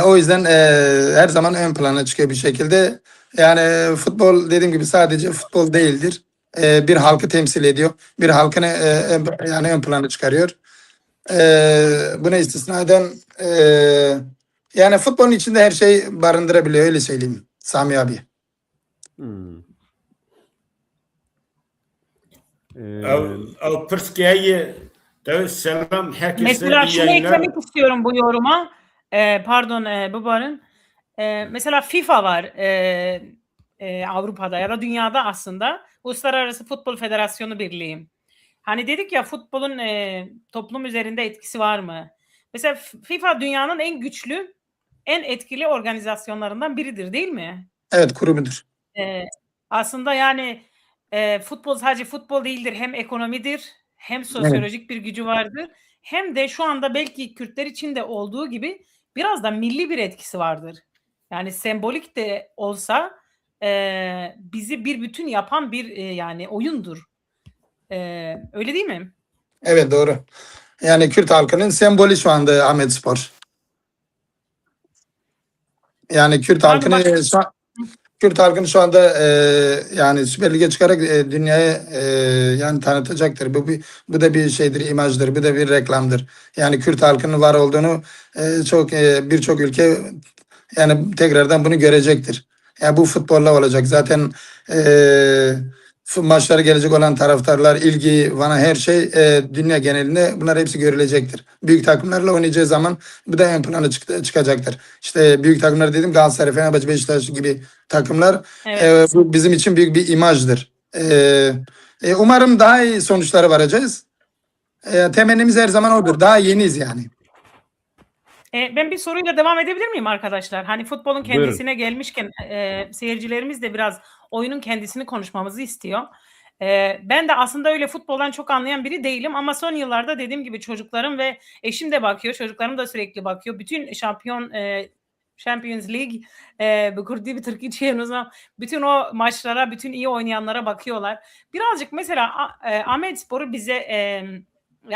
O yüzden her zaman ön plana çıkıyor bir şekilde. Yani futbol dediğim gibi sadece futbol değildir. Bir halkı temsil ediyor. Bir halkını yani ön plana çıkarıyor. Buna istisnaden yani futbolun içinde her şey barındırabiliyor, öyle söyleyeyim Sami abi. Selam herkese. Mesela şunu eklemek istiyorum bu yoruma. Pardon Babar'ın. Mesela FIFA var Avrupa'da ya da dünyada aslında. Uluslararası Futbol Federasyonu Birliği. Hani dedik ya futbolun toplum üzerinde etkisi var mı? Mesela FIFA dünyanın en güçlü, en etkili organizasyonlarından biridir değil mi? Evet, kurumudur. Aslında yani futbol sadece futbol değildir. Hem ekonomidir, hem sosyolojik bir gücü vardır. Hem de şu anda belki Kürtler için de olduğu gibi biraz da milli bir etkisi vardır. Yani sembolik de olsa bizi bir bütün yapan bir yani oyundur. Öyle değil mi? Evet, doğru. Yani Kürt halkının sembolü şu anda Amedspor. Yani Kürt halkını şu anda yani Süper Lig'e çıkarak dünyaya yani tanıtacaktır. Bu da bir şeydir, imajdır. Bu da bir reklamdır. Yani Kürt halkının var olduğunu birçok ülke yani tekrardan bunu görecektir. Yani bu futbolla olacak. Zaten maçlara gelecek olan taraftarlar, ilgi, her şey dünya genelinde bunlar hepsi görülecektir. Büyük takımlarla oynayacağı zaman bu da ön plana çıkacaktır. İşte büyük takımlar dedim, Galatasaray, Fenerbahçe, Beşiktaş gibi takımlar. Evet. Bu bizim için büyük bir imajdır. Umarım daha iyi sonuçlara varacağız. Temennimiz her zaman odur. Daha yeniyiz yani. Ben bir soruyla devam edebilir miyim arkadaşlar? Hani futbolun kendisine Buyurun. Gelmişken seyircilerimiz de biraz oyunun kendisini konuşmamızı istiyor. Ben de aslında öyle futboldan çok anlayan biri değilim ama son yıllarda dediğim gibi çocuklarım ve eşim de bakıyor, çocuklarım da sürekli bakıyor. Bütün Champions League, Kurdi bir Türkiye bütün o maçlara, bütün iyi oynayanlara bakıyorlar. Birazcık mesela Amedspor'u bize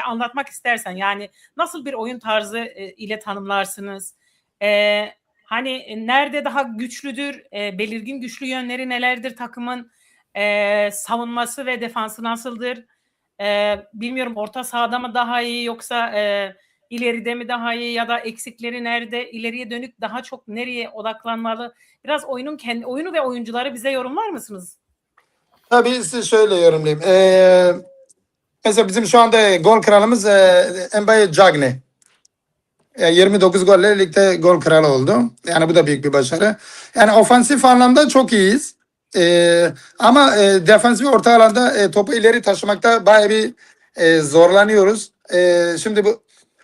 anlatmak istersen, yani nasıl bir oyun tarzı ile tanımlarsınız? Hani nerede daha güçlüdür? Belirgin güçlü yönleri nelerdir takımın? Savunması ve defansı nasıldır? Bilmiyorum, orta sahada mı daha iyi yoksa ileride mi daha iyi ya da eksikleri nerede? İleriye dönük daha çok nereye odaklanmalı? Biraz oyunu ve oyuncuları bize yorumlar mısınız? Tabii size şöyle yorumlayayım. Mesela bizim şu anda gol kralımız Mbaye Cagne. 29 golle ligde gol kralı oldu. Yani bu da büyük bir başarı. Yani ofansif anlamda çok iyiyiz. Ama defansif orta alanda topu ileri taşımakta bayağı bir zorlanıyoruz. Şimdi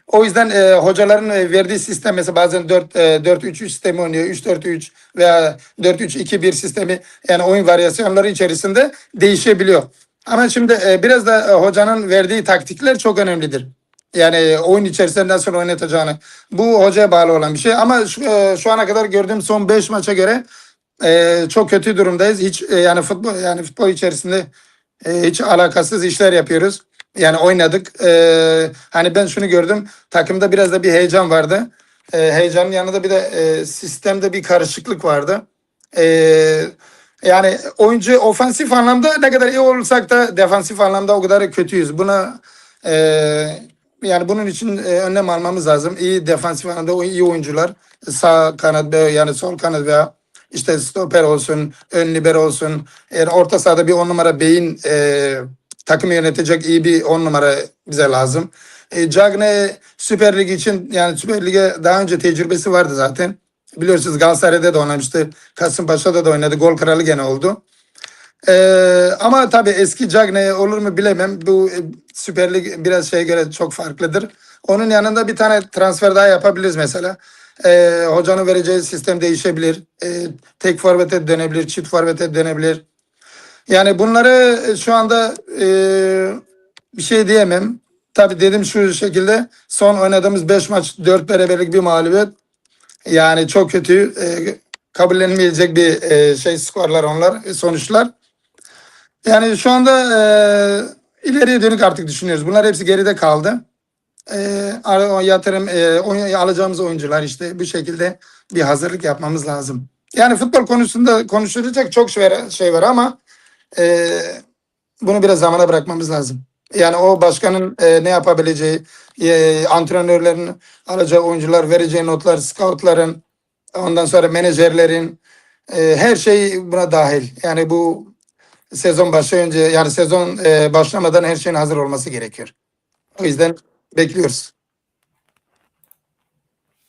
o yüzden hocaların verdiği sistem, mesela bazen 4-3-3 sistemi oynuyor. 3-4-3 veya 4-3-2-1 sistemi, yani oyun varyasyonları içerisinde değişebiliyor. Ama şimdi biraz da hocanın verdiği taktikler çok önemlidir. Yani oyun içerisinde nasıl oynatacağını. Bu hocaya bağlı olan bir şey. Ama şu ana kadar gördüğüm son 5 maça göre çok kötü durumdayız. Hiç yani futbol içerisinde hiç alakasız işler yapıyoruz. Yani oynadık. Hani ben şunu gördüm. Takımda biraz da bir heyecan vardı. Heyecanın yanında bir de sistemde bir karışıklık vardı. Yani oyuncu ofansif anlamda ne kadar iyi olursak da defansif anlamda o kadar kötüyüz. Buna yani bunun için önlem almamız lazım. İyi defansif anlamda iyi oyuncular, sağ kanat yani sol kanat veya işte stoper olsun, ön libero olsun. Yani orta sahada bir 10 numara beyin takımı yönetecek iyi bir 10 numara bize lazım. Cagne Süper Lig için, yani Süper Lig'e daha önce tecrübesi vardı zaten. Biliyorsunuz Galatasaray'da da oynamıştı. Kasımpaşa'da da oynadı. Gol kralı gene oldu. Ama tabii eski Cagney olur mu bilemem. Bu Süper Lig biraz şeye göre çok farklıdır. Onun yanında bir tane transfer daha yapabiliriz mesela. Hocanın vereceği sistem değişebilir. Tek forvete dönebilir, çift forvete dönebilir. Yani bunları şu anda bir şey diyemem. Tabii dedim şu şekilde son oynadığımız 5 maç 4 beraberlik bir mağlubiyet. Yani çok kötü kabullenmeyecek bir skorlar onlar sonuçlar. Yani şu anda ileriye dönük artık düşünüyoruz. Bunlar hepsi geride kaldı. Yatırım alacağımız oyuncular işte bu şekilde bir hazırlık yapmamız lazım. Yani futbol konusunda konuşulacak çok şey var ama bunu biraz zamana bırakmamız lazım. Yani o başkanın ne yapabileceği, antrenörlerin alacağı oyuncular, vereceği notlar, scoutların, ondan sonra menajerlerin her şey buna dahil. Yani bu sezon başlayınca yani sezon başlamadan her şeyin hazır olması gerekiyor. O yüzden bekliyoruz.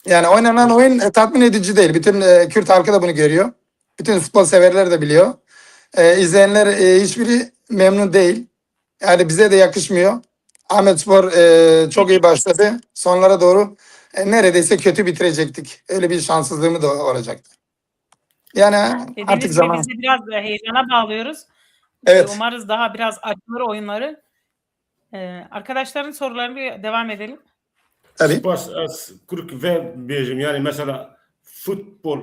Yani oynanan oyun tatmin edici değil. Bütün Kürt halkı da bunu görüyor. Bütün futbol severler de biliyor. İzleyenler hiçbiri memnun değil. Yani bize de yakışmıyor. Amedspor çok iyi başladı. Sonlara doğru neredeyse kötü bitirecektik. Öyle bir şanssızlığımız da olacaktı. Yani Dediğiniz artık gibi zaman. biz de biraz heyecana bağlıyoruz. Evet. Umarız daha biraz açılır oyunları. Arkadaşların sorularını devam edelim. Tabii. Spas az Kurk ve bejim yani mesela futbol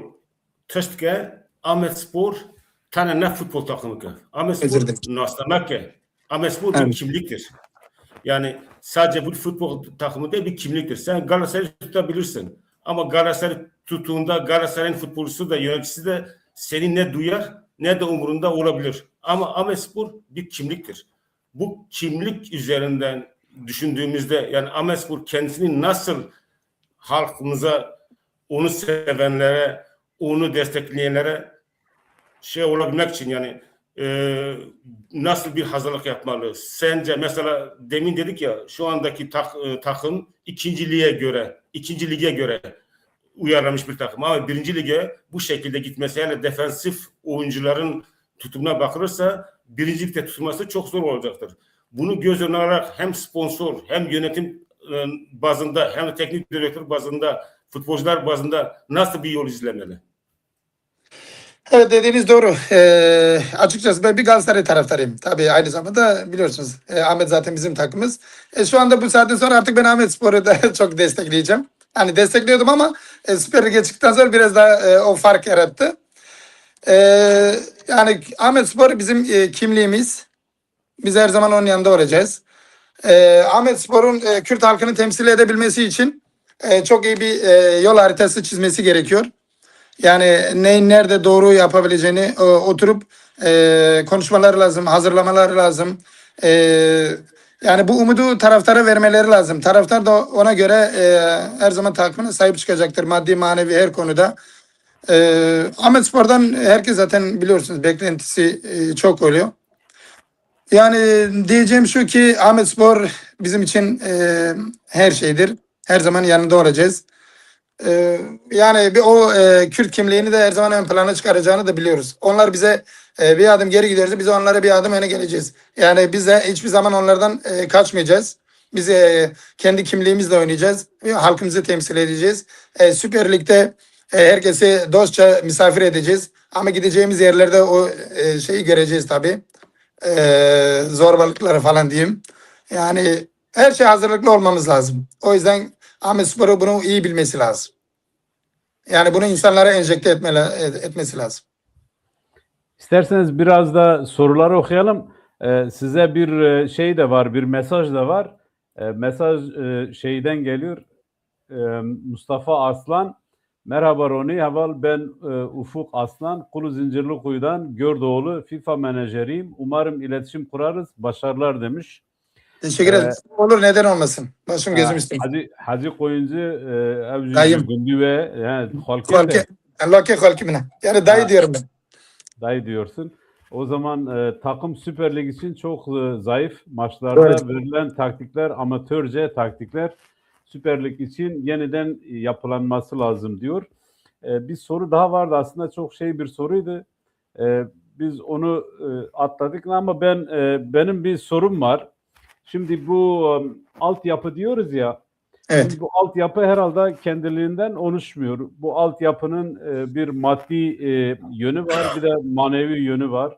testke Amedspor tane ne futbol takımı ki? Amedspor naslamak ki. Amedspor bir Evet. kimliktir. Yani sadece bu futbol takımı değil bir kimliktir. Sen Galatasaray'ı tutabilirsin. Ama Galatasaray tuttuğunda Galatasaray'ın futbolcusu da yöneticisi de seni ne duyar ne de umurunda olabilir. Ama Amedspor bir kimliktir. Bu kimlik üzerinden düşündüğümüzde yani Amedspor kendisini nasıl halkımıza, onu sevenlere, onu destekleyenlere şey olabilmek için yani nasıl bir hazırlık yapmalı? Sence mesela demin dedik ya şu andaki takım ikinci lige göre uyarlamış bir takım ama birinci lige bu şekilde gitmesi yani defensif oyuncuların tutumuna bakılırsa birinci ligde tutulması çok zor olacaktır. Bunu göz önüne alarak hem sponsor hem yönetim bazında hem de teknik direktör bazında futbolcular bazında nasıl bir yol izlemeli? Evet dediğiniz doğru. Açıkçası ben bir Galatasaray taraftarıyım. Tabii aynı zamanda biliyorsunuz Ahmet zaten bizim takımımız. Şu anda bu saatten sonra artık ben Amedspor'u da çok destekleyeceğim. Hani destekliyordum ama Süper Lig'e çıktıktan sonra biraz daha o fark yarattı. Yani Amedspor bizim kimliğimiz. Biz her zaman onun yanında olacağız. Amedspor'un Kürt halkını temsil edebilmesi için çok iyi bir yol haritası çizmesi gerekiyor. Yani neyin nerede doğru yapabileceğini oturup konuşmaları lazım, hazırlamaları lazım. Yani bu umudu taraftara vermeleri lazım. Taraftar da ona göre her zaman takımına sahip çıkacaktır. Maddi manevi her konuda. Amedspor'dan herkes zaten biliyorsunuz beklentisi çok oluyor. Yani diyeceğim şu ki Amedspor bizim için her şeydir. Her zaman yanında olacağız. Yani o Kürt kimliğini de her zaman ön plana çıkaracağını da biliyoruz. Onlar bize bir adım geri gidiyorsa biz onlara bir adım öne geleceğiz. Yani biz de hiçbir zaman onlardan kaçmayacağız. Biz kendi kimliğimizle oynayacağız. Halkımızı temsil edeceğiz. Süper Lig'de herkesi dostça misafir edeceğiz. Ama gideceğimiz yerlerde o şeyi göreceğiz tabii. Zorbalıkları falan diyeyim. Yani her şey hazırlıklı olmamız lazım. O yüzden Amedspor'u bunu iyi bilmesi lazım. Yani bunu insanlara enjekte etmesi lazım. İsterseniz biraz da soruları okuyalım. Size bir şey de var, bir mesaj da var. Mesaj şeyden geliyor. Mustafa Aslan. Merhaba RONİ. Haval ben Ufuk Aslan. Kulu Zincirlikuyu'dan Gördoğlu FIFA menajeriyim. Umarım iletişim kurarız. Başarılar demiş. Teşekkür ederim. Olur neden olmasın. Başım gözüm üstüne. Hacı Koyuncu Dayım. Gündü ve yani halkimine. Yani dayı diyorum ben. Dayı diyorsun. O zaman takım Süper Lig için çok zayıf. Maçlarda verilen taktikler amatörce taktikler. Süper Lig için yeniden yapılanması lazım diyor. bir soru daha vardı. Aslında çok bir soruydu. Biz onu atladık ama benim bir sorum var. Şimdi bu altyapı diyoruz ya. Evet. Şimdi bu altyapı herhalde kendiliğinden oluşmuyor. Bu altyapının bir maddi yönü var, bir de manevi yönü var.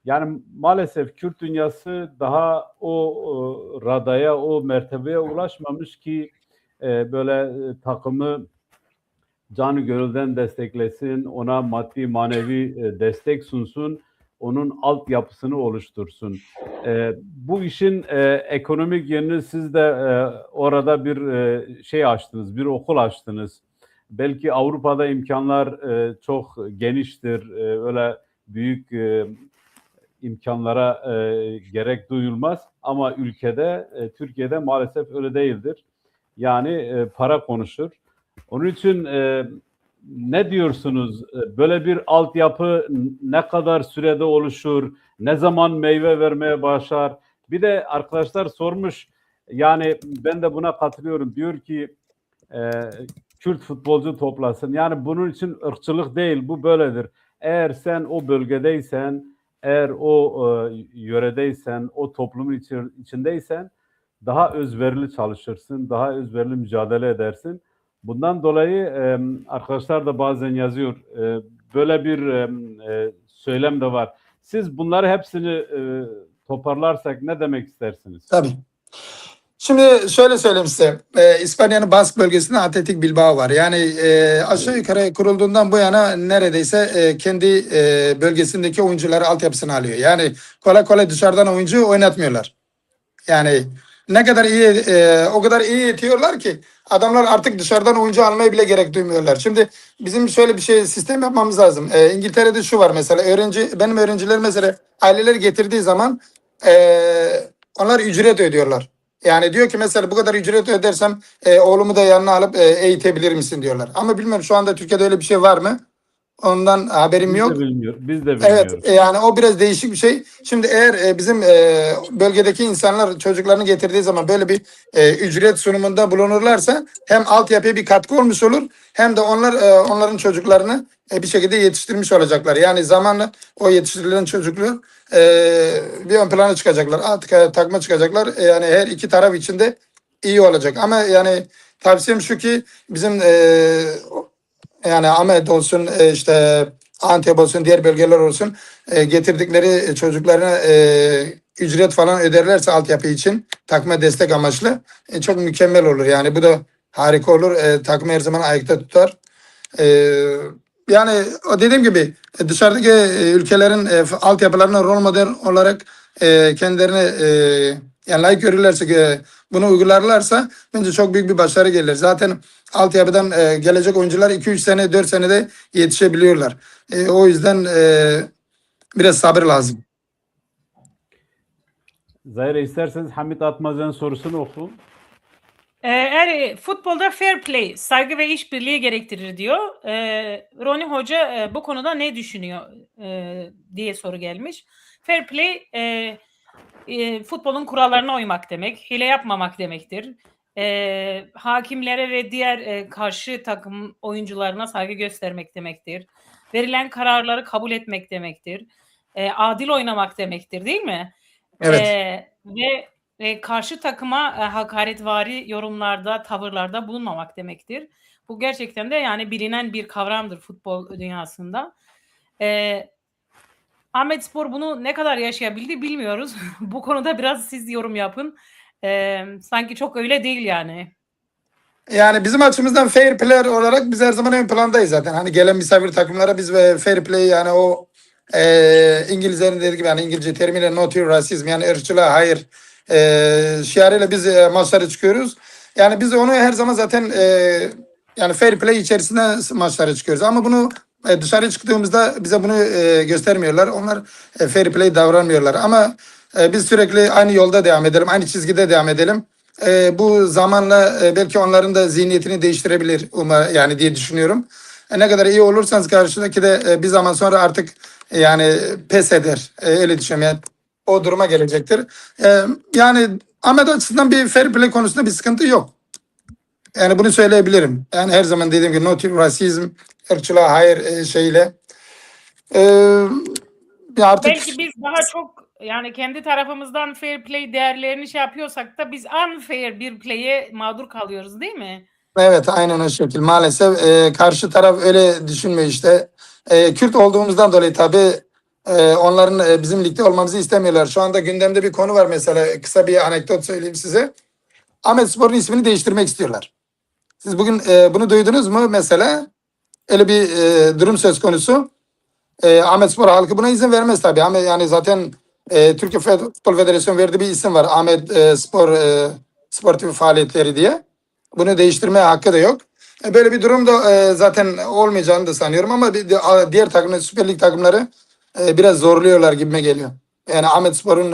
Yani maalesef Kürt dünyası daha o radaya, o mertebeye ulaşmamış ki böyle takımı canı gönülden desteklesin, ona maddi manevi destek sunsun, onun altyapısını oluştursun. Bu işin ekonomik yönünü siz de orada bir açtınız, bir okul açtınız. Belki Avrupa'da imkanlar çok geniştir, öyle büyük imkanlara gerek duyulmaz ama ülkede, Türkiye'de maalesef öyle değildir. Yani para konuşur. Onun için ne diyorsunuz? Böyle bir altyapı ne kadar sürede oluşur? Ne zaman meyve vermeye başlar? Bir de arkadaşlar sormuş, yani ben de buna katılıyorum. Diyor ki Kürt futbolcu toplasın. Yani bunun için ırkçılık değil, bu böyledir. Eğer sen o bölgedeysen, eğer o yöredeysen, o toplumun içindeysen daha özverili çalışırsın, daha özverili mücadele edersin. Bundan dolayı arkadaşlar da bazen yazıyor, böyle bir söylem de var. Siz bunları hepsini toparlarsak ne demek istersiniz? Tabii. Şimdi şöyle söyleyeyim size. İspanya'nın Bask bölgesinde Atletik Bilbao var. Yani aşağı yukarı kurulduğundan bu yana neredeyse kendi bölgesindeki oyuncuları altyapısını alıyor. Yani kolay kolay dışarıdan oyuncu oynatmıyorlar. Yani ne kadar iyi o kadar iyi yetiyorlar ki adamlar artık dışarıdan oyuncu almaya bile gerek duymuyorlar. Şimdi bizim şöyle bir sistem yapmamız lazım. İngiltere'de şu var mesela, benim öğrencilerim mesela aileler getirdiği zaman onlar ücret ödüyorlar. Yani diyor ki mesela bu kadar ücret ödersem oğlumu da yanına alıp eğitebilir misin diyorlar. Ama bilmiyorum şu anda Türkiye'de öyle bir şey var mı? Ondan haberim yok. Biz de bilmiyoruz. Evet, yani o biraz değişik bir şey. Şimdi eğer bizim bölgedeki insanlar çocuklarını getirdiği zaman böyle bir ücret sunumunda bulunurlarsa hem altyapıya bir katkı olmuş olur hem de onların çocuklarını bir şekilde yetiştirmiş olacaklar. Yani zamanla o yetiştirilen çocuklar bir ön plana çıkacaklar. Artık takma çıkacaklar. Yani her iki taraf için de iyi olacak. Ama yani tavsiyem şu ki bizim yani Ahmet olsun, işte Antep olsun, diğer bölgeler olsun, getirdikleri çocuklarına ücret falan öderlerse altyapı için takma destek amaçlı çok mükemmel olur. Yani bu da harika olur. Takımı her zaman ayakta tutar. Yani dediğim gibi dışarıdaki ülkelerin altyapılarına rol model olarak kendilerine yani layık görürlerse, bunu uygularlarsa bence çok büyük bir başarı gelir. Zaten altyapıdan gelecek oyuncular 2-3 sene 4 senede yetişebiliyorlar. O yüzden biraz sabır lazım. Zahire, isterseniz Hamit Atmaz'ın sorusunu oku. Eğer futbolda fair play, saygı ve işbirliği gerektirir diyor. RONİ Hoca bu konuda ne düşünüyor diye soru gelmiş. Fair play futbolun kurallarına uymak demek, hile yapmamak demektir. Hakimlere ve diğer karşı takım oyuncularına saygı göstermek demektir. Verilen kararları kabul etmek demektir. Adil oynamak demektir, değil mi? Evet. Ve karşı takıma hakaretvari yorumlarda, tavırlarda bulunmamak demektir. Bu gerçekten de yani bilinen bir kavramdır futbol dünyasında. Amedspor bunu ne kadar yaşayabildi bilmiyoruz. Bu konuda biraz siz yorum yapın. Sanki çok öyle değil yani. Yani bizim açımızdan fair play olarak biz her zaman ön plandayız zaten. Hani gelen misafir takımlara biz fair play, yani o İngilizlerin dediği gibi, yani İngilizce terimiyle no to racism, yani ırkçılığa hayır şiarıyla biz maçlara çıkıyoruz. Yani biz onu her zaman zaten yani fair play içerisinde maçlara çıkıyoruz. Ama bunu dışarı çıktığımızda bize bunu göstermiyorlar. Onlar fair play davranmıyorlar. Ama biz sürekli aynı yolda devam edelim, aynı çizgide devam edelim. Bu zamanla belki onların da zihniyetini değiştirebilir yani diye düşünüyorum. Ne kadar iyi olursanız karşıdaki de bir zaman sonra artık yani pes eder. Öyle düşünüyorum. Yani o duruma gelecektir. Yani Ahmet açısından bir fair play konusunda bir sıkıntı yok. Yani bunu söyleyebilirim. Yani her zaman dediğim gibi no to rasizm, ırkçılığa hayır şeyle. Artık belki biz daha çok yani kendi tarafımızdan fair play değerlerini şey yapıyorsak da biz unfair bir play'e mağdur kalıyoruz değil mi? evet aynen o şekil. Maalesef karşı taraf öyle düşünmüyor işte. Kürt olduğumuzdan dolayı tabii onların bizim ligde olmamızı istemiyorlar. Şu anda gündemde bir konu var mesela. Kısa bir anekdot söyleyeyim size. Amedspor'un ismini değiştirmek istiyorlar. Siz bugün bunu duydunuz mu mesela? Öyle bir durum söz konusu. Amedspor halkı buna izin vermez tabii. Yani zaten Türkiye Futbol Federasyonu verdiği bir isim var. Spor sportif faaliyetleri diye. Bunu değiştirmeye hakkı da yok. Böyle bir durum da zaten olmayacağını da sanıyorum ama diğer takımlar, Süper Lig takımları biraz zorluyorlar gibime geliyor. Yani Amedspor'un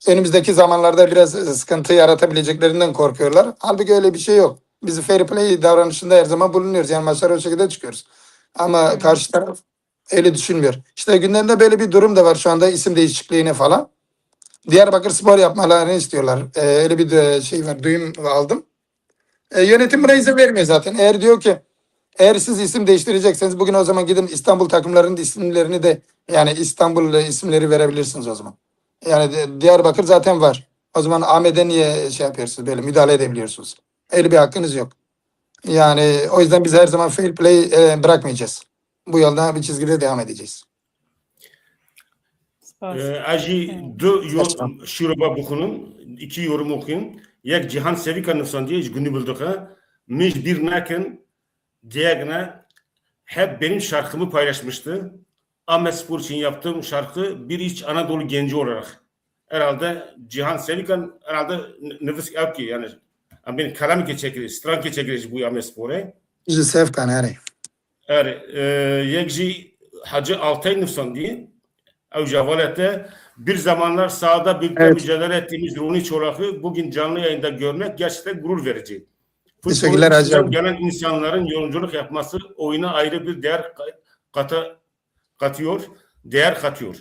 önümüzdeki zamanlarda biraz sıkıntı yaratabileceklerinden korkuyorlar. Halbuki öyle bir şey yok. Biz fair play davranışında her zaman bulunuyoruz. Yani maçlara o şekilde çıkıyoruz. Ama karşı taraf öyle düşünmüyor. İşte gündemde böyle bir durum da var şu anda isim değişikliğine falan. Diyarbakır Spor yapmalarını istiyorlar. Öyle bir şey var, duyum aldım. Yönetim buna izin vermiyor zaten. Eğer siz isim değiştirecekseniz bugün o zaman gidin İstanbul takımlarının isimlerini de yani İstanbul isimleri verebilirsiniz o zaman. Yani Diyarbakır zaten var. O zaman Ahmet'e niye şey yapıyorsunuz böyle müdahale edebiliyorsunuz? Öyle bir hakkınız yok. Yani o yüzden biz her zaman fair play bırakmayacağız. Bu yolda bir çizgide devam edeceğiz. Aji şiroba bukunun, iki yorum okuyun. Yek Cihan Sevika nefsan diye günü bulduk ha. Miş bir nakin diyagna hep benim şarkımı paylaşmıştı. Amedspor için yaptığım şarkı bir iç Anadolu genci olarak. Herhalde Cihan Sevikan herhalde nefes yaptı yani. Benim kalem geçecek, stran geçecek bu Amedspor'e. Sevkan her. Yekci Hacı Altay nefsan diye. Ev cavalette bir zamanlar sahada birlikte mücadele ettiğimiz RONİ ÇOLAK'ı bugün canlı yayında görmek gerçekten gurur verici. Teşekkürler Hacı abi. Gelen insanların yorumculuk yapması oyuna ayrı bir değer katıyor.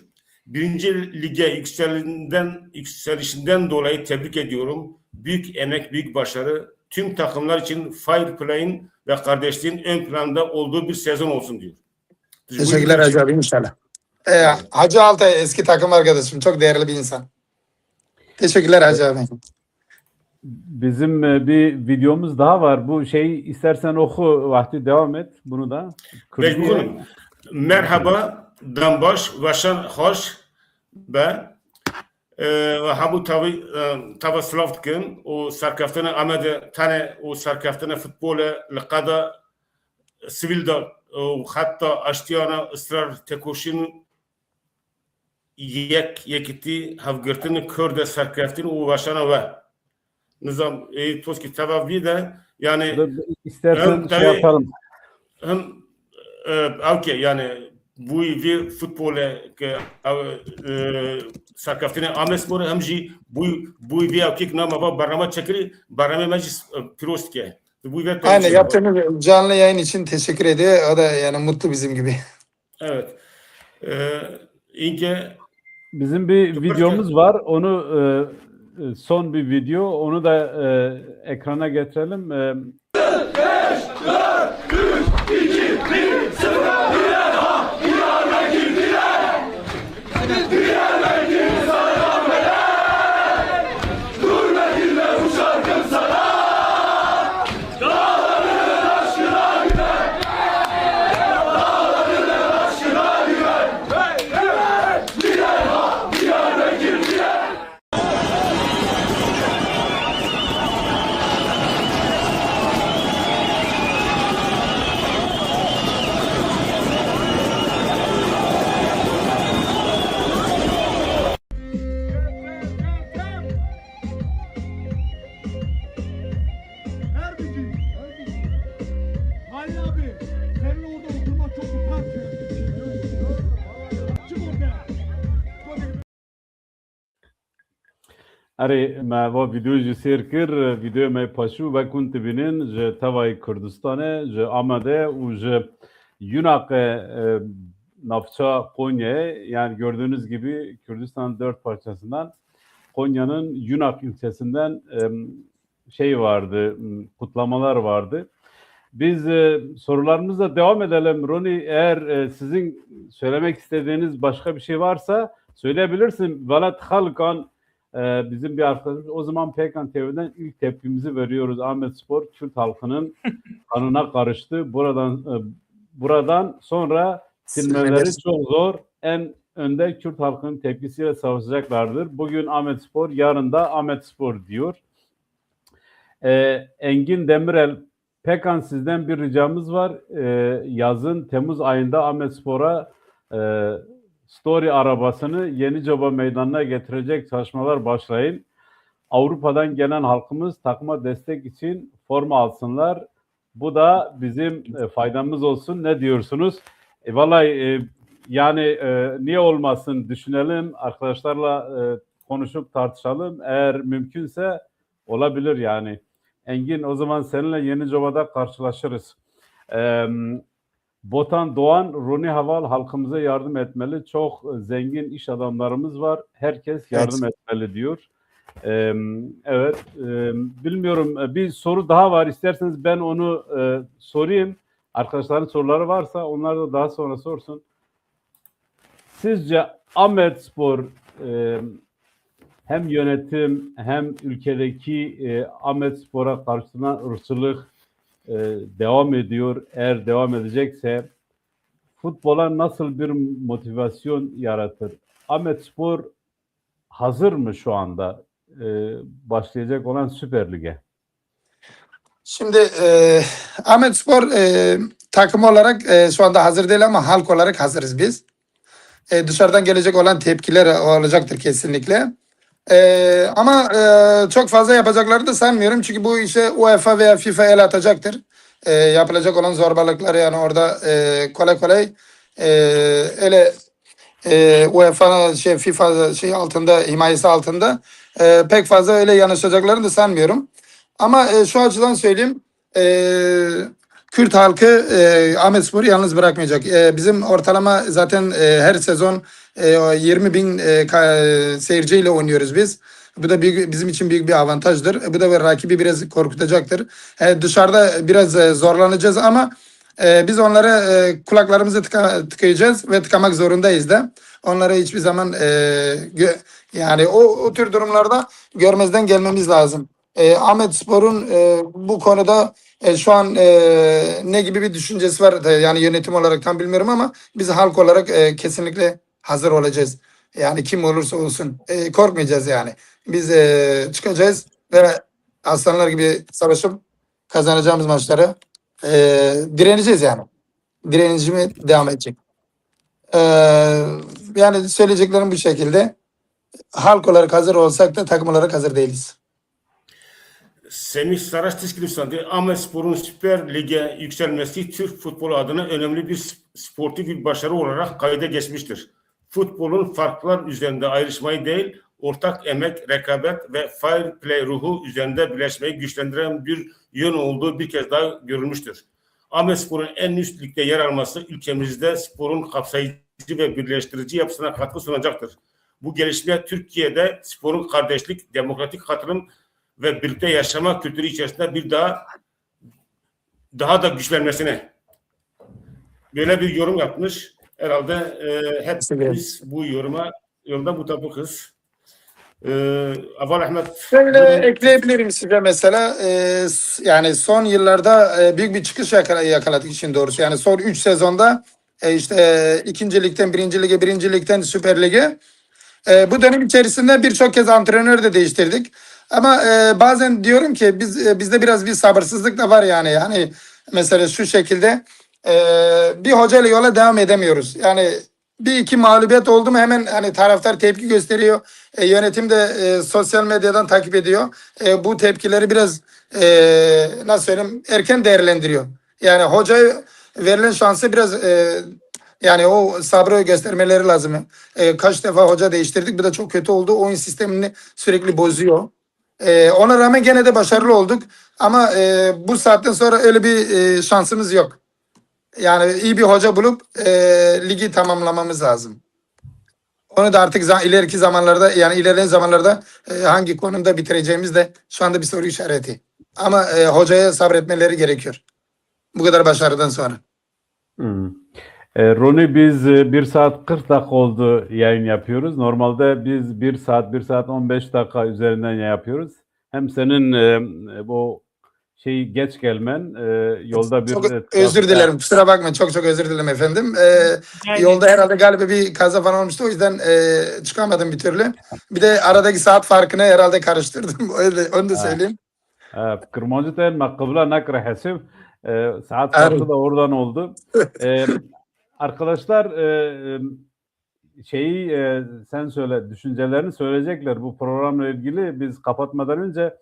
Birinci lige yükselişinden dolayı tebrik ediyorum. Büyük emek, büyük başarı. Tüm takımlar için fair play'in ve kardeşliğin ön planda olduğu bir sezon olsun diyor. Teşekkürler Hacı abi inşallah. Hacı Altay eski takım arkadaşım. Çok değerli bir insan. Teşekkürler Hacı abi. Bizim bir videomuz daha var. Bu şeyi istersen oku vakti devam et. Bunu da. Merhaba. Dambaş, Vaşan hoş ve hamu tava Slavtkin o Serkeftina Amed'e tane o Serkeftina FUTBOL'e lekada sivilda hatta aştiyana ısrar tekoşin yekiti havgırtını Kürde Serkeftina o Vaşana ve nizam toski tava de yani istersen şey yapalım. Okay yani bu bir futbole Serkeftina Amedsporê hem jî bu bir akik nama barnama çekiri barnama meclis pirost ki. Aynen yaptığınız canlı yayın için teşekkür ediyor. O da yani mutlu bizim gibi. Evet. İnke bizim bir videomuz var. Onu son bir video. Onu da ekrana getirelim. 5, 4, 3, 2, 1, 0. اری ما و ویدیو جی سیر کر ویدیو ما پاشو و کنت بینن ج توای کردستانه ج آمده و ج Yunak Nafça Konya yani gördüğünüz gibi Kürdistan 4 parçasından Konya'nın Yunak ilçesinden şey vardı, kutlamalar vardı. Biz sorularımızla devam edelim. RONİ, eğer sizin söylemek istediğiniz başka bir şey varsa söyleyebilirsin. Velat Halkan bizim bir arkadaşımız. O zaman Pekan TV'den ilk tepkimizi veriyoruz. Amedspor Kürt halkının kanına karıştı. Buradan sonra silmeleri çok zor. En önde Kürt halkının tepkisiyle savaşacaklardır. Bugün Amedspor, yarın da Amedspor diyor. Engin Demirel, Pekan, sizden bir ricamız var. Yazın Temmuz ayında Amedspor'a story arabasını Yeniceoba Meydanı'na getirecek çalışmalar başlayın. Avrupa'dan gelen halkımız takıma destek için forma alsınlar. Bu da bizim faydamız olsun. Ne diyorsunuz? Vallahi yani niye olmasın, düşünelim. Arkadaşlarla konuşup tartışalım. Eğer mümkünse olabilir yani. Engin, o zaman seninle Yenicova'da karşılaşırız. Botan Doğan, RONİ Haval halkımıza yardım etmeli. Çok zengin iş adamlarımız var. Herkes yardım etmeli diyor. Evet, bilmiyorum. Bir soru daha var. İsterseniz ben onu sorayım. Arkadaşların soruları varsa onlar da daha sonra sorsun. Sizce Amedspor hem yönetim hem ülkedeki Amedspor'a karşısına ırkçılık devam ediyor. Eğer devam edecekse futbola nasıl bir motivasyon yaratır? Amedspor hazır mı şu anda başlayacak olan Süper Lig'e? Şimdi Amedspor takım olarak şu anda hazır değil ama halk olarak hazırız biz. Dışarıdan gelecek olan tepkiler olacaktır kesinlikle. Ama çok fazla yapacaklarını da sanmıyorum. Çünkü bu işe UEFA veya FIFA el atacaktır. Yapılacak olan zorbalıklar yani orada kolay kolay öyle UEFA FIFA altında, himayesi altında pek fazla öyle yanaşacaklarını da sanmıyorum. Ama şu açıdan söyleyeyim, Kürt halkı Amedspor'u yalnız bırakmayacak. Bizim ortalama zaten her sezon 20.000 seyirciyle oynuyoruz biz. Bu da bizim için büyük bir avantajdır. Bu da rakibi biraz korkutacaktır. Dışarıda biraz zorlanacağız ama biz onlara kulaklarımızı tıkayacağız ve tıkamak zorundayız da. Onlara hiçbir zaman yani o tür durumlarda görmezden gelmemiz lazım. Amedspor'un bu konuda şu an ne gibi bir düşüncesi var yani yönetim olarak tam bilmiyorum ama biz halk olarak kesinlikle hazır olacağız. Yani kim olursa olsun korkmayacağız yani. Biz çıkacağız ve aslanlar gibi savaşıp kazanacağımız maçları direneceğiz yani. Direncimi devam edecek. Yani söyleyeceklerim bu şekilde. Halk olarak hazır olsak da takım olarak hazır değiliz. Semih Saraç Tiskilistan'da Amedspor'un Süper Lig'e yükselmesi Türk futbolu adına önemli bir sportif bir başarı olarak kayda geçmiştir. Futbolun farklar üzerinde ayrışmayı değil, ortak emek, rekabet ve fair play ruhu üzerinde birleşmeyi güçlendiren bir yön olduğu bir kez daha görülmüştür. Amedspor'un en üst ligde yer alması ülkemizde sporun kapsayıcı ve birleştirici yapısına katkı sunacaktır. Bu gelişme Türkiye'de sporun kardeşlik, demokratik katılım ve birlikte yaşama kültürü içerisinde bir daha da güçlenmesine böyle bir yorum yapmış. Herhalde hepimiz bu yorumda mutabıkız. Aval Ahmet. Şöyle ekleyebilirim size mesela yani son yıllarda büyük bir çıkış yakaladık işin doğrusu. Yani son 3 sezonda işte 2. ligden 1. lige, 1. ligden Süper Lig'e bu dönem içerisinde birçok kez antrenör de değiştirdik. Ama bazen diyorum ki bizde biraz bir sabırsızlık da var yani. Yani mesela şu şekilde bir hocayla yola devam edemiyoruz. Yani bir iki mağlubiyet oldu mu hemen hani taraftar tepki gösteriyor. Yönetim de sosyal medyadan takip ediyor. Bu tepkileri biraz nasıl söyleyeyim erken değerlendiriyor. Yani hocaya verilen şansı biraz yani o sabrı göstermeleri lazım. Kaç defa hoca değiştirdik. Bu da çok kötü oldu. Oyun sistemini sürekli bozuyor. Ona rağmen gene de başarılı olduk. Ama bu saatten sonra öyle bir şansımız yok. Yani iyi bir hoca bulup ligi tamamlamamız lazım. Onu da artık ileriki zamanlarda yani ilerleyen zamanlarda hangi konumda bitireceğimiz de şu anda bir soru işareti. Ama hocaya sabretmeleri gerekiyor. Bu kadar başarıdan sonra. RONİ biz 1 saat 40 dakika oldu yayın yapıyoruz. Normalde biz 1 saat 15 dakika üzerinden yapıyoruz. Hem senin bu geç gelmen yolda bir çok özür dilerim. Kusura bakma. Çok özür dilerim efendim. Yolda herhalde galiba bir kaza falan olmuştu. O yüzden çıkamadım bir türlü. Bir de aradaki saat farkını herhalde karıştırdım. Onu da söyleyeyim. Kırmancı değil mi? Kıbla nakre hesip. Saat farkı da oradan oldu. Arkadaşlar sen söyle, düşüncelerini söyleyecekler bu programla ilgili. Biz kapatmadan önce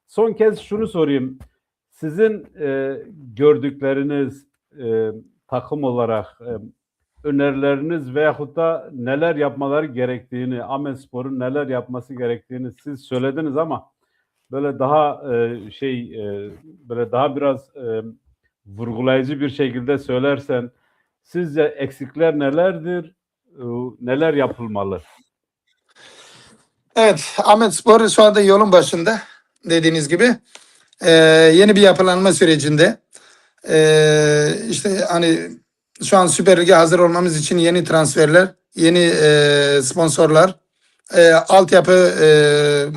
son kez şunu sorayım. Sizin gördükleriniz takım olarak önerileriniz veyahut da neler yapmaları gerektiğini, Amedspor'un neler yapması gerektiğini siz söylediniz ama böyle daha böyle daha biraz vurgulayıcı bir şekilde söylersen sizce eksikler nelerdir? Neler yapılmalı? Evet, Amedspor şu anda yolun başında dediğiniz gibi. Yeni bir yapılanma sürecinde. İşte hani şu an Süper Lig'e hazır olmamız için yeni transferler, yeni sponsorlar, altyapı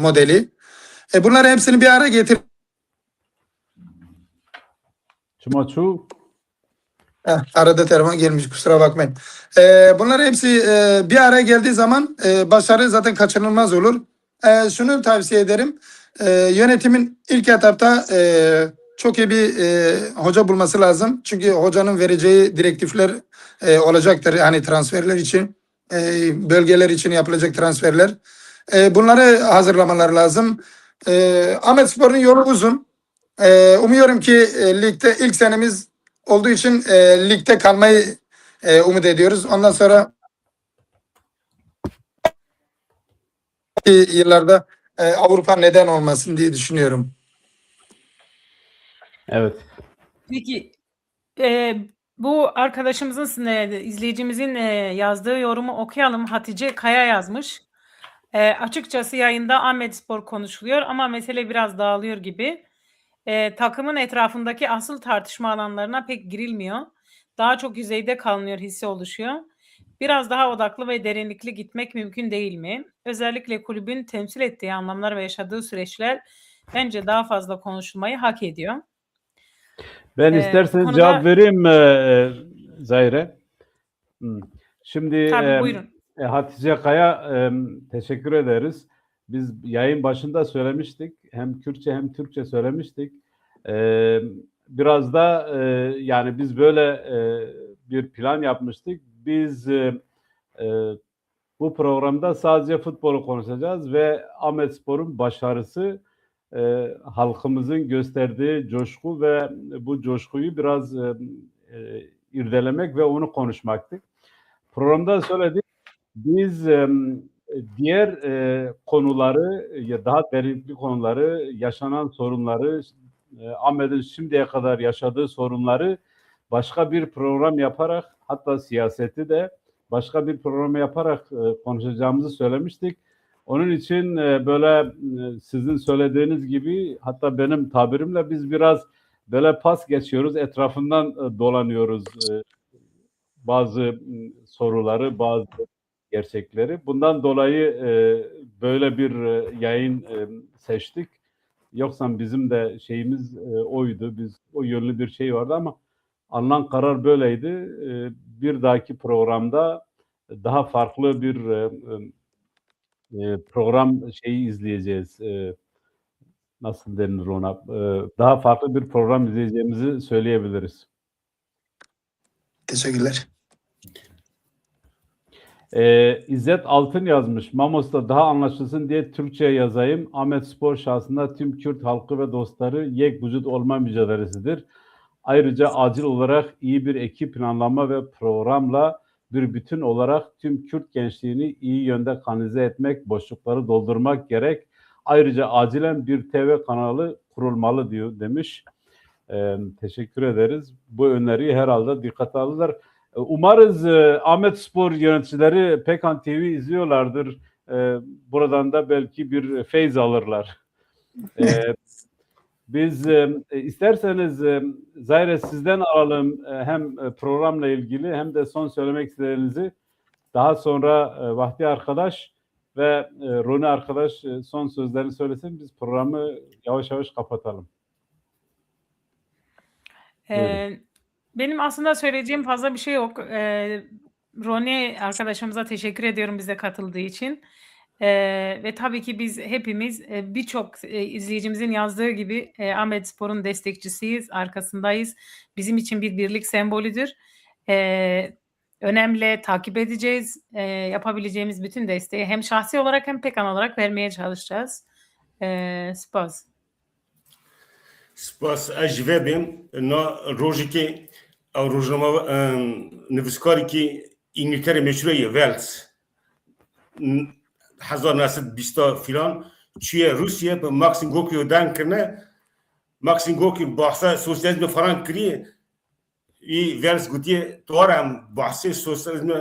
modeli. Bunları hepsini bir araya getir. Çumaçu. Arada telefon gelmiş, kusura bakmayın. Bunlar hepsi bir araya geldiği zaman başarı zaten kaçınılmaz olur. Şunu tavsiye ederim. Yönetimin ilk etapta çok iyi bir hoca bulması lazım. Çünkü hocanın vereceği direktifler olacaktır. Hani transferler için, bölgeler için yapılacak transferler. Bunları hazırlamalar lazım. Amedspor'un yolu uzun. Umuyorum ki ligde ilk senemiz olduğu için ligde kalmayı umut ediyoruz. Ondan sonra yıllarda Avrupa neden olmasın diye düşünüyorum. Evet. Peki bu arkadaşımızın, izleyicimizin yazdığı yorumu okuyalım. Hatice Kaya yazmış. Açıkçası yayında Amedspor konuşuluyor ama mesele biraz dağılıyor gibi. Takımın etrafındaki asıl tartışma alanlarına pek girilmiyor. Daha çok yüzeyde kalınıyor hissi oluşuyor. Biraz daha odaklı ve derinlikli gitmek mümkün değil mi? Özellikle kulübün temsil ettiği anlamlar ve yaşadığı süreçler bence daha fazla konuşulmayı hak ediyor. Ben isterseniz cevap vereyim Zahire. Şimdi tabii, buyurun. Hatice Kaya teşekkür ederiz. Biz yayın başında söylemiştik. Hem Kürtçe hem Türkçe söylemiştik. Biraz da yani biz böyle bir plan yapmıştık. Biz bu programda sadece futbolu konuşacağız ve Amedspor'un başarısı halkımızın gösterdiği coşku ve bu coşkuyu biraz irdelemek ve onu konuşmaktı. Programda söyledik. Biz diğer konuları, daha derinlikli konuları, yaşanan sorunları, Ahmet'in şimdiye kadar yaşadığı sorunları başka bir program yaparak, hatta siyaseti de başka bir program yaparak konuşacağımızı söylemiştik. Onun için böyle sizin söylediğiniz gibi, hatta benim tabirimle biz biraz böyle pas geçiyoruz, etrafından dolanıyoruz bazı soruları, bazı gerçekleri. Bundan dolayı böyle bir yayın seçtik. Yoksa bizim de şeyimiz oydu. Biz o yönlü bir şey vardı ama alınan karar böyleydi. Bir dahaki programda daha farklı bir program izleyeceğiz. Nasıl denir ona? Daha farklı bir program izleyeceğimizi söyleyebiliriz. Teşekkürler. İzzet Altın yazmış. Mamos'ta daha anlaşılsın diye Türkçe yazayım. Amedspor şahsında tüm Kürt halkı ve dostları yek vücut olma mücadelesidir. Ayrıca acil olarak iyi bir ekip planlama ve programla bir bütün olarak tüm Kürt gençliğini iyi yönde kanalize etmek, boşlukları doldurmak gerek. Ayrıca acilen bir TV kanalı kurulmalı diyor demiş. Teşekkür ederiz. Bu öneriyi herhalde dikkate alırlar. Umarız Amedspor yöneticileri Pekan TV izliyorlardır. Buradan da belki bir feyz alırlar. Biz isterseniz Zahire sizden alalım hem programla ilgili hem de son söylemek istediğinizi. Daha sonra Vahdi arkadaş ve RONİ arkadaş son sözlerini söylesin. Biz programı yavaş yavaş kapatalım. Benim aslında söyleyeceğim fazla bir şey yok. RONİ arkadaşımıza teşekkür ediyorum bize katıldığı için. Ve tabii ki biz hepimiz birçok izleyicimizin yazdığı gibi Amedspor'un destekçisiyiz, arkasındayız. Bizim için bir birlik sembolüdür. Önemli, takip edeceğiz. Yapabileceğimiz bütün desteği hem şahsi olarak hem Pekan olarak vermeye çalışacağız. Spas. Spas ez ve bim na rojiki ev rojnama nivîskarî ki İngiltere meşhur Wales 1920 filan çiye Rusya be Maxim Gorki'ye denk kirine Maxim Gorki bahsa sosyalizmi falan kiriye Wales gutiye doğru bahsi sosyalizmi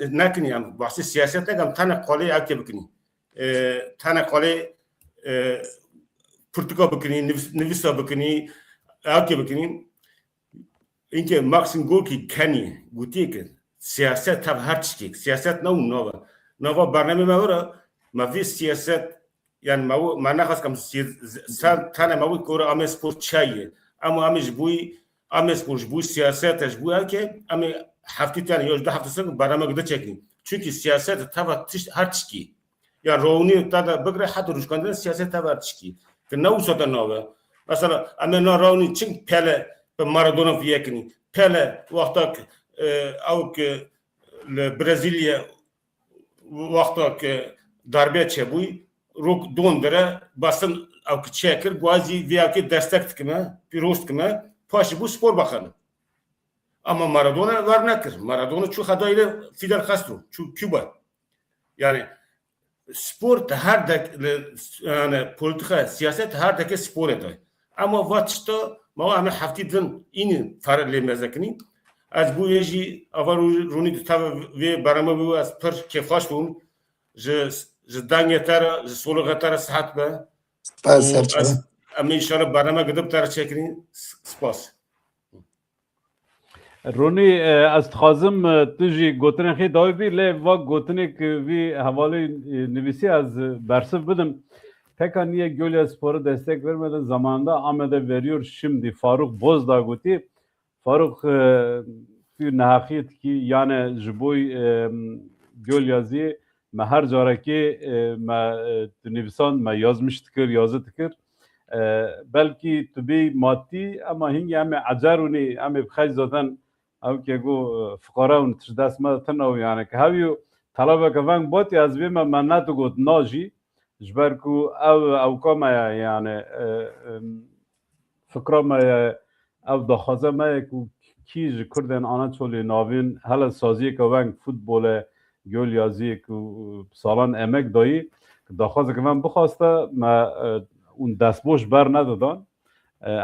nekin yani bahsi siyasete gam tane kale akte bikini tane kale Portugal bikini nivisa bikini akte bikini inke Maxim Gorki kani gutiye ki siyaset tab her çizik siyaset nova barname mevra mavi siyaset yani ma nakhas kam san tane mavi kora Amedspor çayı ama Amedspor bu siyaset bu ki ama hafta tane yolda haftasını barname gıda çekin çünkü siyaset tab her çizik yani RONİ tada bagre hatta ruşkandan siyaset tab her çizik ki ne usata nova mesela ama RONİ çink pele Maradona fiyekini pele vaktak avuk Brezilya vakta ki darbe çebuy rok dondere basın avki çekir guazi veya ki destek tıkıma pirost kıma paşı bu spor bakanı ama Maradona var nekir Maradona şu hadayla Fidel Castro şu Küba yani spor her de yani politika siyaset her deke spor eder ama vaçta ma ama haftidin ini farle mezekini az bu yeji avar RONİ tav ve barama bu az per kefaş bun je dangetara je sologatara saat be ama inşallah barama gidip tar çekini spas RONİ az xazım tuji gotin xi davi le va gotinek vi havale nivisi az bersif bidim Pekan niye Gölyaspor'a destek vermeden zamanında Amed'e veriyor şimdi Faruk Bozdağ guti Faruk في نهاخیت کی یعنی جبوی گل یازی ما هر جاره که ما نویسان ما yazmıştı kır yazı tıkır belki tabi maddi ama hingi ama acaruni ama bxaj zaten av ki go fukaraun tişdas ma tanav yani ki haviyo talaba kavan bot yazbi ma manatu got naji jberku av kama yani fikra ma av daxaza ma ku کیج کردن آن چولی ناوین هل سازی که ونگ فوتبال گل یازی که سالان امک دایی داخواست که من بخواسته ما اون دستبوش بر ندادن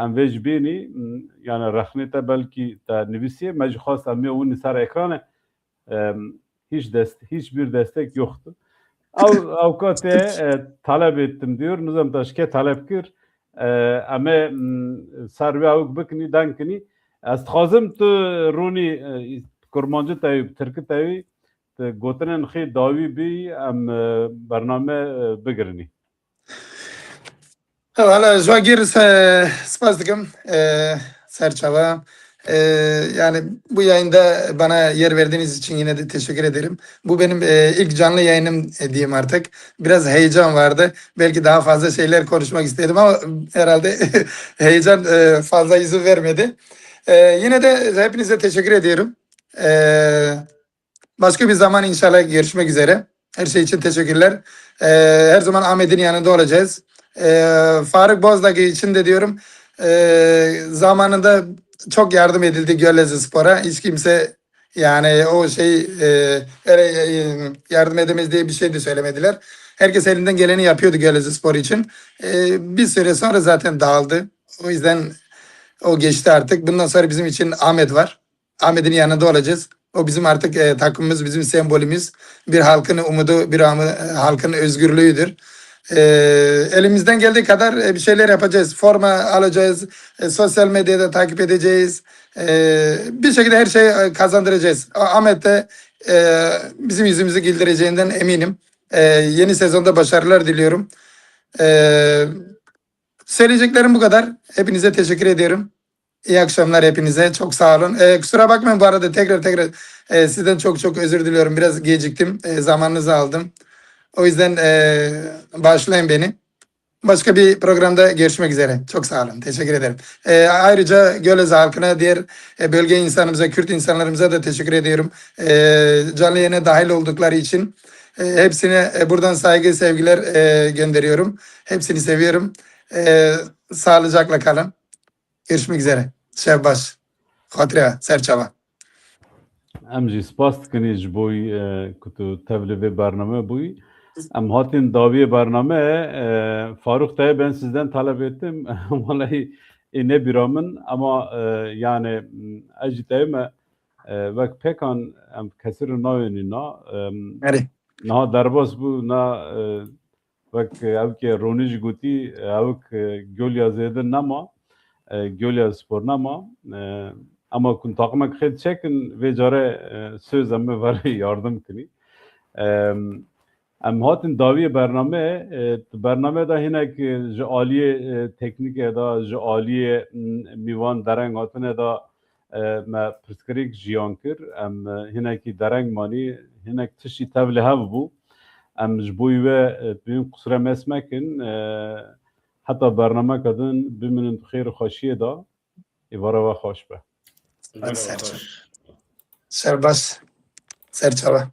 ام ویج بینی یعنی رخنی تا بلکی تا نویسیه مجی خواست امی اون سر اکرانه hiç bir destek yoktu. Avukatı talep ettim diyor. Nizam taşke talep kir. Ama sarvi avuk bikni dankini از خازم تو رونی کرمانجه تایی ترکی تایی گوتنن خی داوی بی ام برنامه بگرنی Valla Joagir spas dikim Serçava yani bu yayında bana yer verdiğiniz için yine de teşekkür ederim. Bu benim ilk canlı yayınım diyeyim artık. Biraz heyecan vardı. Belki daha fazla şeyler konuşmak istedim ama herhalde heyecan fazla izin vermedi. Yine de hepinize teşekkür ediyorum. Başka bir zaman inşallah görüşmek üzere. Her şey için teşekkürler. Her zaman Ahmet'in yanında olacağız. Faruk Bozdağ için de diyorum. Zamanında çok yardım edildi Gölyaspor'a. Hiç kimse yani o yardım edemez diye bir şey de söylemediler. Herkes elinden geleni yapıyordu Gölyaspor için. Bir süre sonra zaten dağıldı. O yüzden o geçti artık. Bundan sonra bizim için Ahmet var. Ahmet'in yanında olacağız. O bizim artık takımımız, bizim sembolümüz. Bir halkın umudu, bir halkın özgürlüğüdür. Elimizden geldiği kadar bir şeyler yapacağız. Forma alacağız. Sosyal medyada takip edeceğiz. Bir şekilde her şeyi kazandıracağız. Ahmet de bizim yüzümüzü güldüreceğinden eminim. Yeni sezonda başarılar diliyorum. Söyleyeceklerim bu kadar. Hepinize teşekkür ediyorum. İyi akşamlar hepinize. Çok sağ olun. Kusura bakmayın bu arada tekrar sizden çok özür diliyorum. Biraz geciktim. Zamanınızı aldım. O yüzden bağışlayın beni. Başka bir programda görüşmek üzere. Çok sağ olun. Teşekkür ederim. Ayrıca Gölöz halkına, diğer bölge insanımıza, Kürt insanlarımıza da teşekkür ediyorum. Canlı yayına dahil oldukları için hepsine buradan saygı, sevgiler gönderiyorum. Hepsini seviyorum. Sağlıcakla kalın. Görüşmek üzere. Şevbaş. Hatırya. Serçava. Em jî spas dikin ji bo ku tu tevlî vê bernameya bûyî. Em hatin daviyê bername Faruk Dayê ben sizden talep ettim. Vallahi ne bira min ama yani ez jî teyê me vek pekan em kesir nayênî na niha derbas bû na vek ew ke RONİ jî gotî ew gölya zêde nema gölya spor nema ama kun takımak xêt çekin vê care söz em me yardım kinî. Em hatin daviyê bername bername da hinek ji aliyê teknîkê da ji aliyê mîvan dereng hatine da me pirsgirêk jiyan kir em hinekî dereng manî hinek tişî tevlî hev bû em ji bo wê bîn qusre mesmekin heta bernameka din biminin bi xêr û xweşiyê da êvara we xweş be. Şevbaş. Serçava.